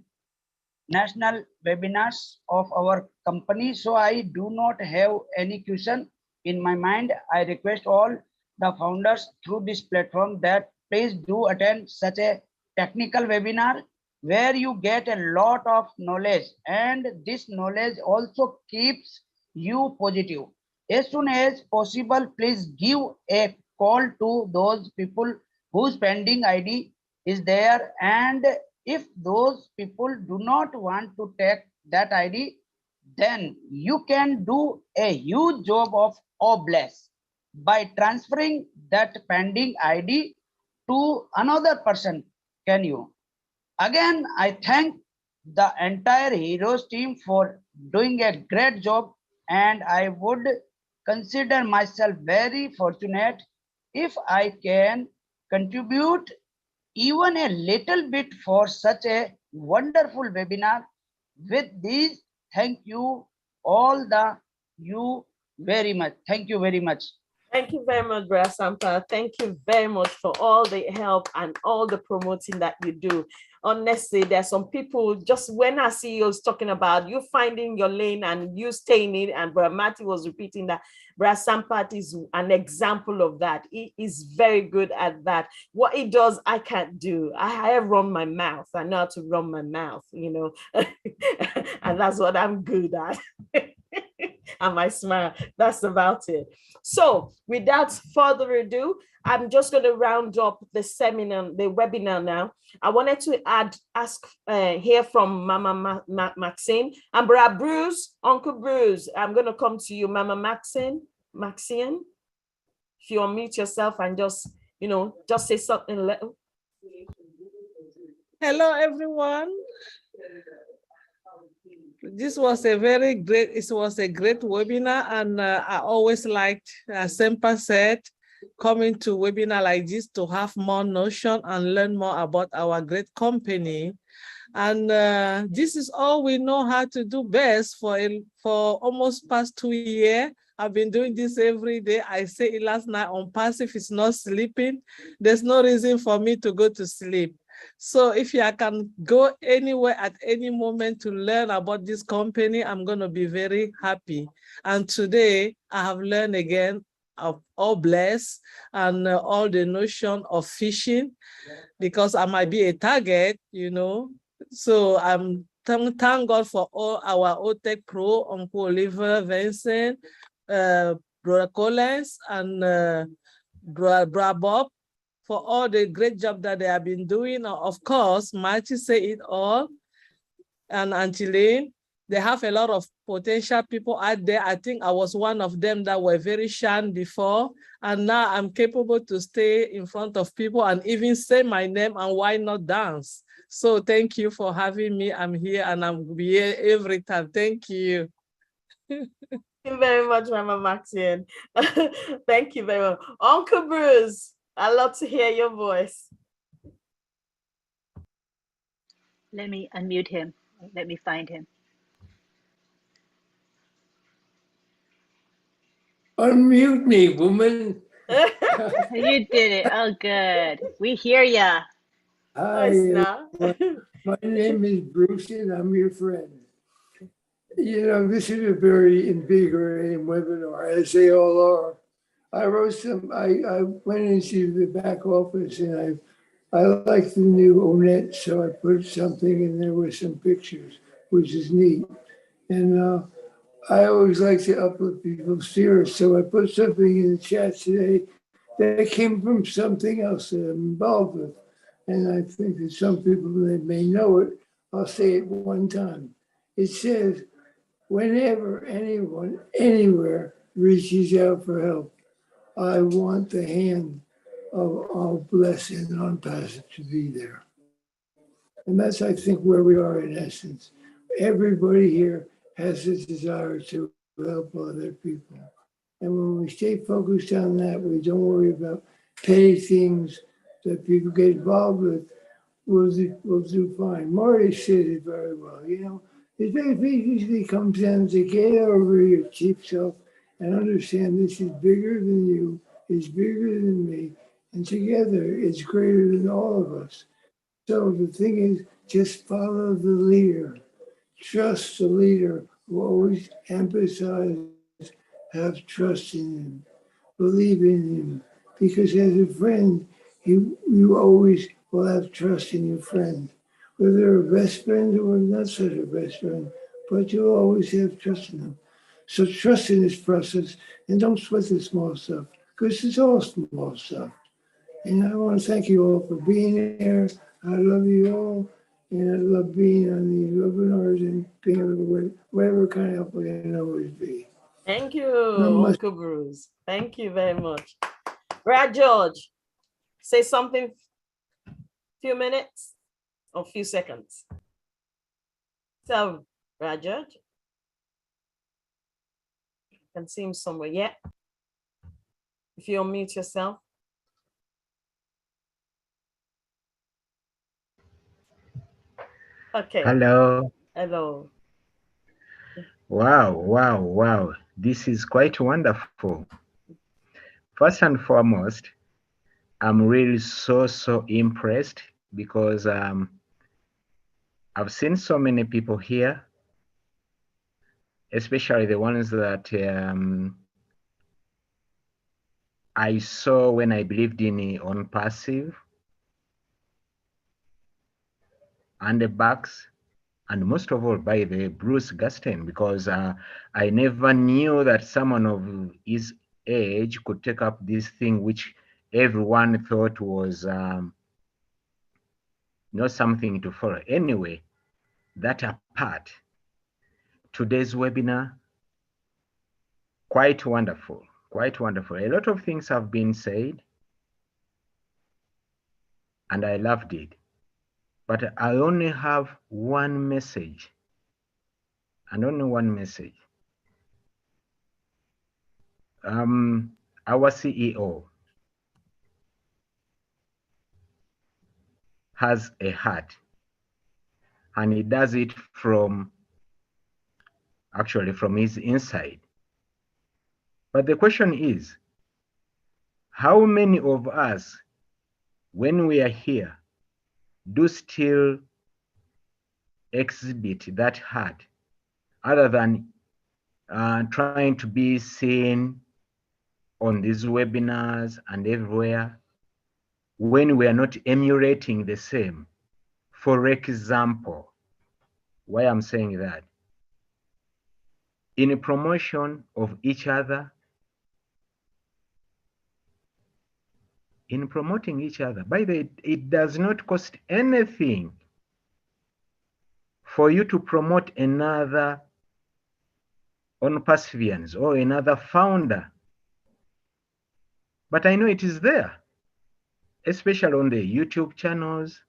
national webinars of our company. So I do not have any question in my mind. I request all the founders through this platform that please do attend such a technical webinar where you get a lot of knowledge, and this knowledge also keeps you positive. As soon as possible, please give a call to those people whose pending ID is there, and if those people do not want to take that ID, then you can do a huge job of OBLESS by transferring that pending ID to another person. Can you? Again, I thank the entire Heroes team for doing a great job, and I would consider myself very fortunate if I can contribute even a little bit for such a wonderful webinar. With these, thank you all you very much. Thank you very much. Thank you very much, Brad Sampa. Thank you very much for all the help and all the promoting that you do. Honestly, there's some people, just when our CEO is talking about you finding your lane and you staying in, and Brad Matty was repeating that, Brad Sampat is an example of that. He is very good at that. What he does, I can't do. I run my mouth. I know how to run my mouth, you know, and that's what I'm good at. And my smile, that's about it. So without further ado, I'm just going to round up the seminar, the webinar now. I wanted to hear from Mama Maxine and Brad Bruce, Uncle Bruce. I'm going to come to you, Mama Maxine. If you unmute yourself and just, you know, just say something little. Hello, everyone. this was a great webinar, and I always liked, as Sempa said, coming to webinar like this to have more notion and learn more about our great company. And this is all we know how to do best for almost past 2 years. I've been doing this every day. I say it last night on passive is not sleeping. There's no reason for me to go to sleep. So if I can go anywhere at any moment to learn about this company, I'm going to be very happy. And today I have learned again of all bless and all the notion of fishing, because I might be a target, you know. So I'm thank God for all our OTEC Pro, Uncle Oliver, Vincent, Brother Collins, and Brother Bob, for all the great job that they have been doing. Of course, Marty say it all, and Auntie they have a lot of potential people out there. I think I was one of them that were very shy before, and now I'm capable to stay in front of people and even say my name, and why not dance? So thank you for having me. I'm here and I'm here every time. Thank you. Thank you very much, Mama Maxine. Thank you very much. Uncle Bruce, I love to hear your voice. Let me unmute him. Let me find him. Unmute me, woman. You did it. Oh, good. We hear ya. Hi, my name is Bruce and I'm your friend. You know, this is a very invigorating webinar, as they all are. I went into the back office and I like the new Onet, so I put something in there with some pictures, which is neat. And I always like to uplift people's spirits, so I put something in the chat today that came from something else that I'm involved with. And I think that some people that may know it, I'll say it one time. It says, whenever anyone, anywhere reaches out for help, I want the hand of all blessed and unpassed to be there. And that's, I think, where we are in essence. Everybody here has a desire to help other people. And when we stay focused on that, we don't worry about petty things that people get involved with, we'll do fine. Marty said it very well, you know. It basically comes down to get over your cheap self and understand this is bigger than you, it's bigger than me, and together it's greater than all of us. So the thing is, just follow the leader. Trust the leader who always emphasizes have trust in him, believe in him, because as a friend, you always will have trust in your friend, whether they're a best friend or not such a best friend, but you'll always have trust in them. So trust in this process and don't sweat the small stuff, because it's all small stuff. And I want to thank you all for being here. I love you all. And I love being on these webinars and being able to whatever kind of help I can always be. Thank you, Uncle Bruce. Thank you very much. Brad George, say something, few minutes or few seconds. So, Brad George, you can see him somewhere. Yeah. If you unmute yourself. Okay. Hello. Hello. Wow. This is quite wonderful. First and foremost, I'm really so impressed because I've seen so many people here, especially the ones that I saw when I believed in on passive and the backs. And most of all by the Bruce Gaston, because I never knew that someone of his age could take up this thing which everyone thought was not something to follow. Anyway, that apart, today's webinar, quite wonderful. A lot of things have been said, and I loved it. But I only have one message and only one message. Our CEO has a heart, and he does it actually from his inside. But the question is, how many of us, when we are here, do still exhibit that heart, other than trying to be seen on these webinars and everywhere, when we are not emulating the same? For example, why I'm saying that, in a promotion of each other, in promoting each other, by the way, it does not cost anything for you to promote another on Perseverance or another founder. But I know it is there, especially on the YouTube channels.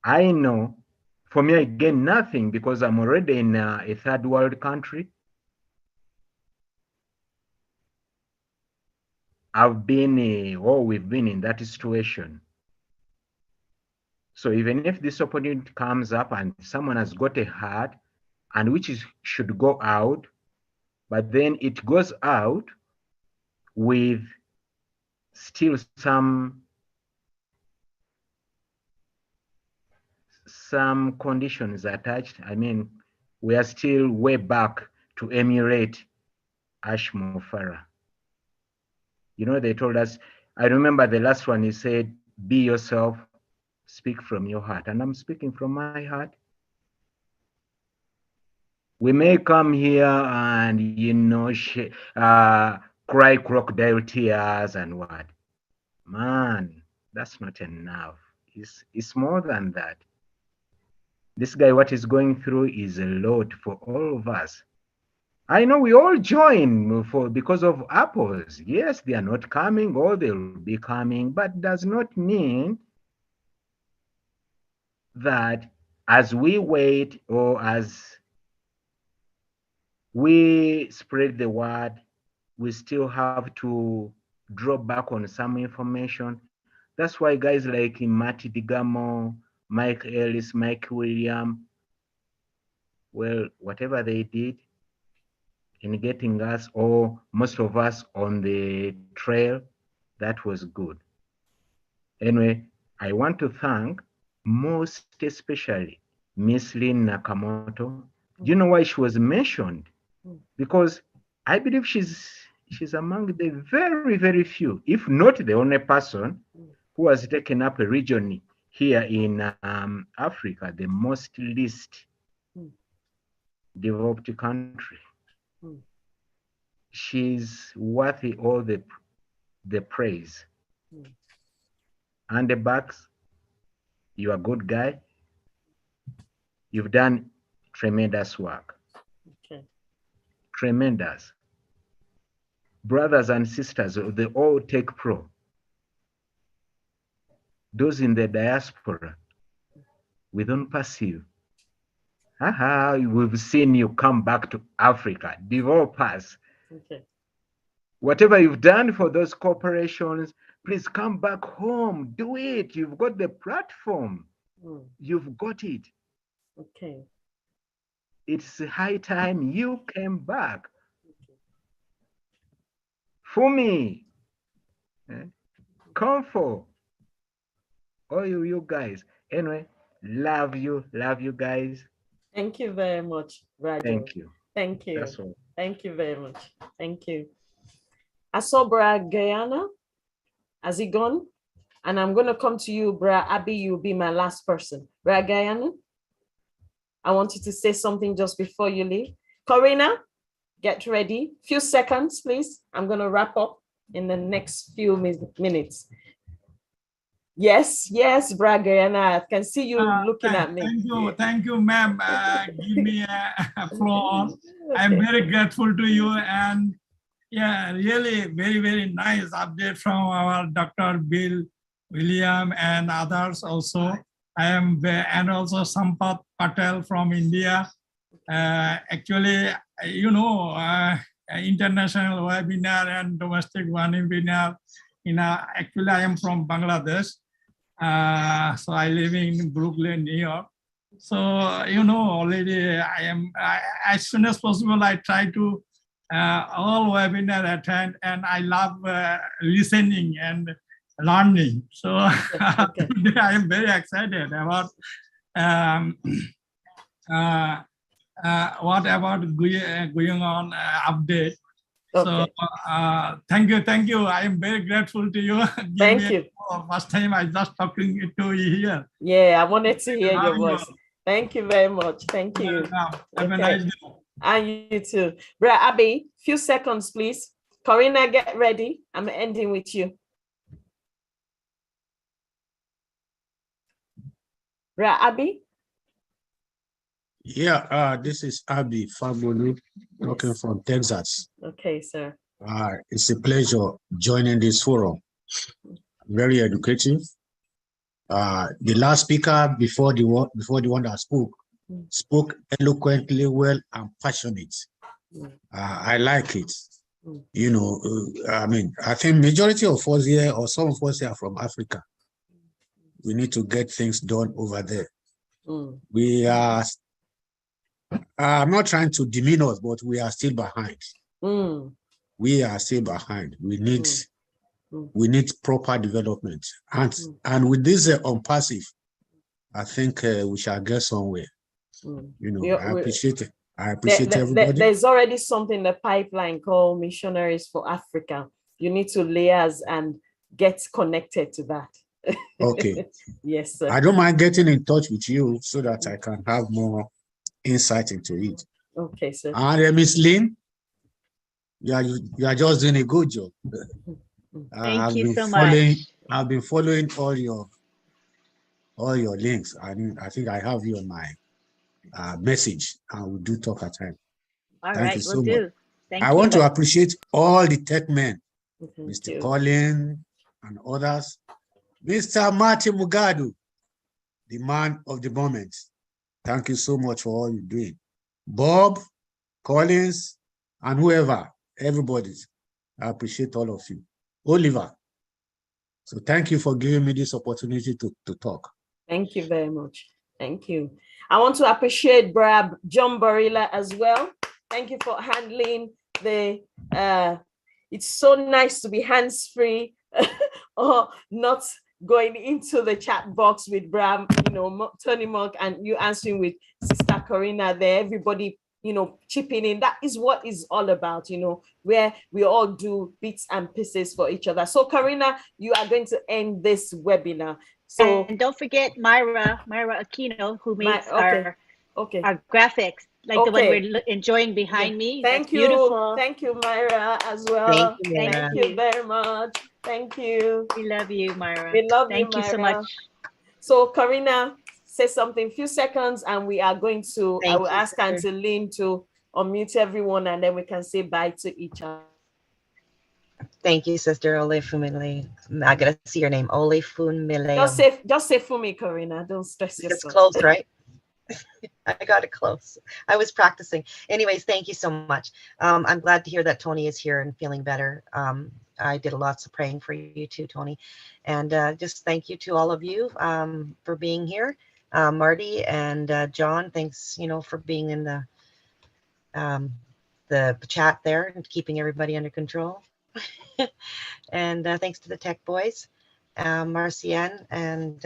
I know, for me, I gain nothing because I'm already in a third world country. We've been in that situation. So even if this opportunity comes up and someone has got a heart and should go out, but then it goes out with still some conditions attached. I mean, we are still way back to emulate Ashmo Farah. You know, they told us, I remember the last one, he said, be yourself, speak from your heart. And I'm speaking from my heart. We may come here and, you know, cry crocodile tears and what? Man, that's not enough. It's more than that. This guy, what he's going through is a lot for all of us. I know we all join because of apples. Yes, they are not coming or they'll be coming, but does not mean that as we wait or as we spread the word, we still have to draw back on some information. That's why guys like Marty Digamo, Mike Ellis, Mike William, well, whatever they did in getting us, or most of us, on the trail, that was good. Anyway, I want to thank most especially Miss Lynn Nakamoto. Do you know why she was mentioned? Because I believe she's among the very, very few, if not the only person, who has taken up a region here in Africa, the most least developed country. She's worthy all the praise. And the Bucks, you're a good guy. You've done tremendous work. Okay. Tremendous. Brothers and sisters, they all take pro. Those in the diaspora, we don't perceive. We've seen you come back to Africa, develop us. Okay. Whatever you've done for those corporations, please come back home. Do it. You've got the platform. You've got it. Okay. It's high time you came back. For me, comfort. All you guys. Anyway, love you guys. Thank you very much, Raju. Thank you. Thank you. That's all. Thank you very much. Thank you. I saw Bra Guyana. Has he gone? And I'm going to come to you, Bra Abby. You'll be my last person. Bra Guyana, I want you to say something just before you leave. Corina, get ready. Few seconds, please. I'm going to wrap up in the next few minutes. Yes, Bra Guyana. I can see you looking at me. Thank you, ma'am. Give me a floor. I'm very grateful to you, and yeah, really very, very nice update from our Dr. Bill, William, and others also. I am, and also Sampath Patel from India. Actually, you know, international webinar and domestic webinar. Actually, I am from Bangladesh. So I live in Brooklyn, New York. So, you know, already as soon as possible, I try to all webinar attend, and I love listening and learning. So today I am very excited about what about going on update. So thank you. I am very grateful to you. Thank you. First time I just talking to you here. Yeah, I wanted to hear your voice. Thank you very much. Thank you. Have a nice day. And you too. Bra Abby, few seconds, please. Corina, get ready. I'm ending with you. Bra Abby? Yeah, this is Abby Fabolu, talking from Texas. Okay, sir. It's a pleasure joining this forum. Very educative. The last speaker before the one that spoke eloquently, well, and passionate. I like it. You know, I mean, I think majority of us here, or some of us here, are from Africa. We need to get things done over there. We are. I'm not trying to demean us, but we are still behind. We are still behind. We need proper development, and with this on passive, I think we shall get somewhere. You know, I appreciate it. I appreciate everybody. There's already something in the pipeline called Missionaries for Africa. You need to liaise and get connected to that. Okay. Yes, sir. I don't mind getting in touch with you so that I can have more insight into it. Okay, sir. And Miss Lynn, you are just doing a good job. Thank you so much. I've been following all your links. I think I have you on my message, and we'll do talk at time. Thank you so much. I want to appreciate all the tech men, Mr. Colin and others. Mr. Martin Mugadu, the man of the moment. Thank you so much for all you're doing. Bob, Collins, and whoever, everybody. I appreciate all of you. Oliver. So thank you for giving me this opportunity to talk. Thank you very much. Thank you. I want to appreciate Brad John Barilla as well. Thank you for handling the, it's so nice to be hands-free or not going into the chat box with Bram, you know, Tony Monk, and you answering with Sister Corina there, everybody, you know, chipping in. That is what is all about, you know, where we all do bits and pieces for each other. So Corina, you are going to end this webinar. So and don't forget Myra Aquino, who makes our graphics, like the one we're enjoying behind me. Thank you. Beautiful. Thank you, Myra, as well. Thank you very much. Thank you. We love you, Myra. We love Thank you so much. So Corina, say something, few seconds, and we are going to, I will ask Auntie Lynn to unmute everyone, and then we can say bye to each other. Thank you, Sister Olefumile. I gotta see your name, Olefumile. Just say Fumi, Corina. Don't stress yourself. It's close, right? I got it close. I was practicing. Anyways, thank you so much. I'm glad to hear that Tony is here and feeling better. I did lots of praying for you too, Tony. And just thank you to all of you for being here. Marty and John, thanks, you know, for being in the chat there and keeping everybody under control. And thanks to the tech boys, Marcianne and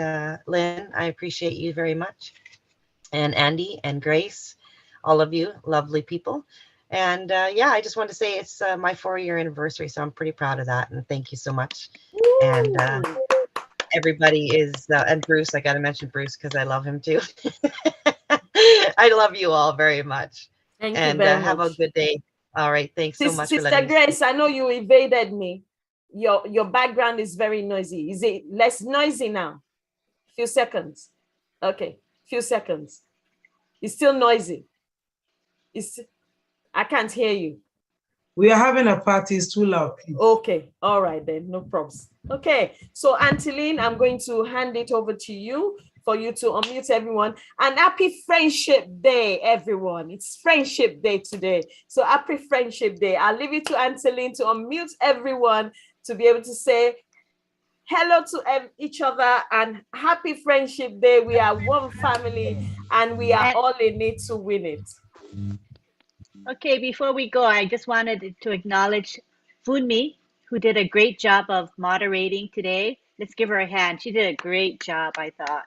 Lynn, I appreciate you very much. And Andy and Grace, all of you lovely people. And yeah, I just want to say it's my 4-year anniversary, so I'm pretty proud of that. And thank you so much. Woo! And everybody is, and Bruce, I got to mention Bruce because I love him too. I love you all very much. Thank you very much. Have a good day. All right, thanks so much. Sister Grace, I know you evaded me. Your background is very noisy. Is it less noisy now? Few seconds. Okay, few seconds. It's still noisy. I can't hear you. We are having a party, it's too loud. Please. Okay, all right then, no problems. Okay, so Auntie Lynn, I'm going to hand it over to you for you to unmute everyone. And happy Friendship Day, everyone. It's Friendship Day today. So happy Friendship Day. I'll leave it to Anteline to unmute everyone to be able to say hello to each other and happy Friendship Day. We are one family and we are all in it to win it. Okay, before we go, I just wanted to acknowledge Funmi, who did a great job of moderating today. Let's give her a hand. She did a great job, I thought.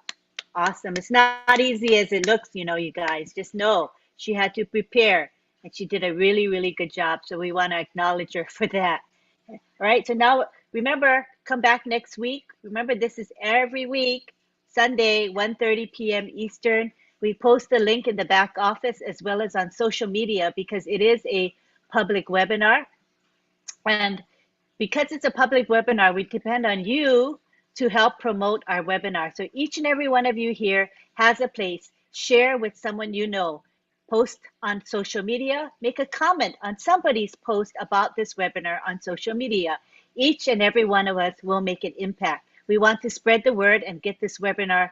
Awesome. It's not easy as it looks, you know, you guys. Just know she had to prepare and she did a really, really good job. So we want to acknowledge her for that. All right. So now remember, come back next week. Remember, this is every week, Sunday, 1:30 p.m. Eastern. We post the link in the back office as well as on social media because it is a public webinar. And because it's a public webinar, we depend on you to help promote our webinar. So each and every one of you here has a place. Share with someone you know. Post on social media. Make a comment on somebody's post about this webinar on social media. Each and every one of us will make an impact. We want to spread the word and get this webinar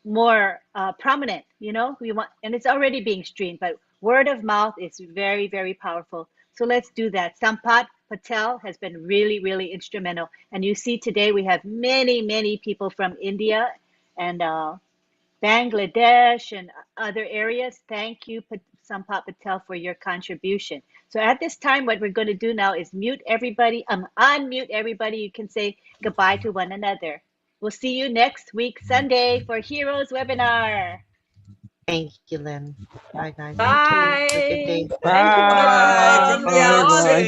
more prominent, you know, we want, and it's already being streamed, but word of mouth is very, very powerful. So let's do that. Sampat Patel has been really, really instrumental. And you see today we have many, many people from India and Bangladesh and other areas. Thank you, Sampat Patel, for your contribution. So at this time, what we're going to do now is mute everybody, unmute everybody. You can say goodbye to one another. We'll see you next week, Sunday, for Heroes Webinar. Thank you, Lynn. Bye, guys. Bye. Thank you. Have a good day. Bye from the outside.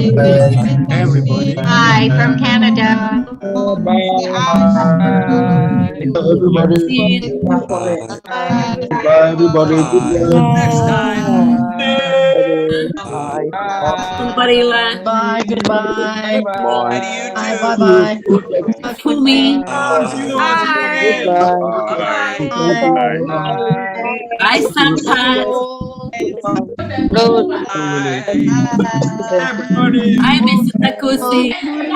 Bye, everybody. Hi from Canada. Everybody. See you. Bye, everybody. Next time. Somebody left. Bye. Goodbye. Bye to you Bye. too. Bye. Bye. Fumi. Bye. Bye. Bye, Sampat. Bye. Hi, Mr. Takusi.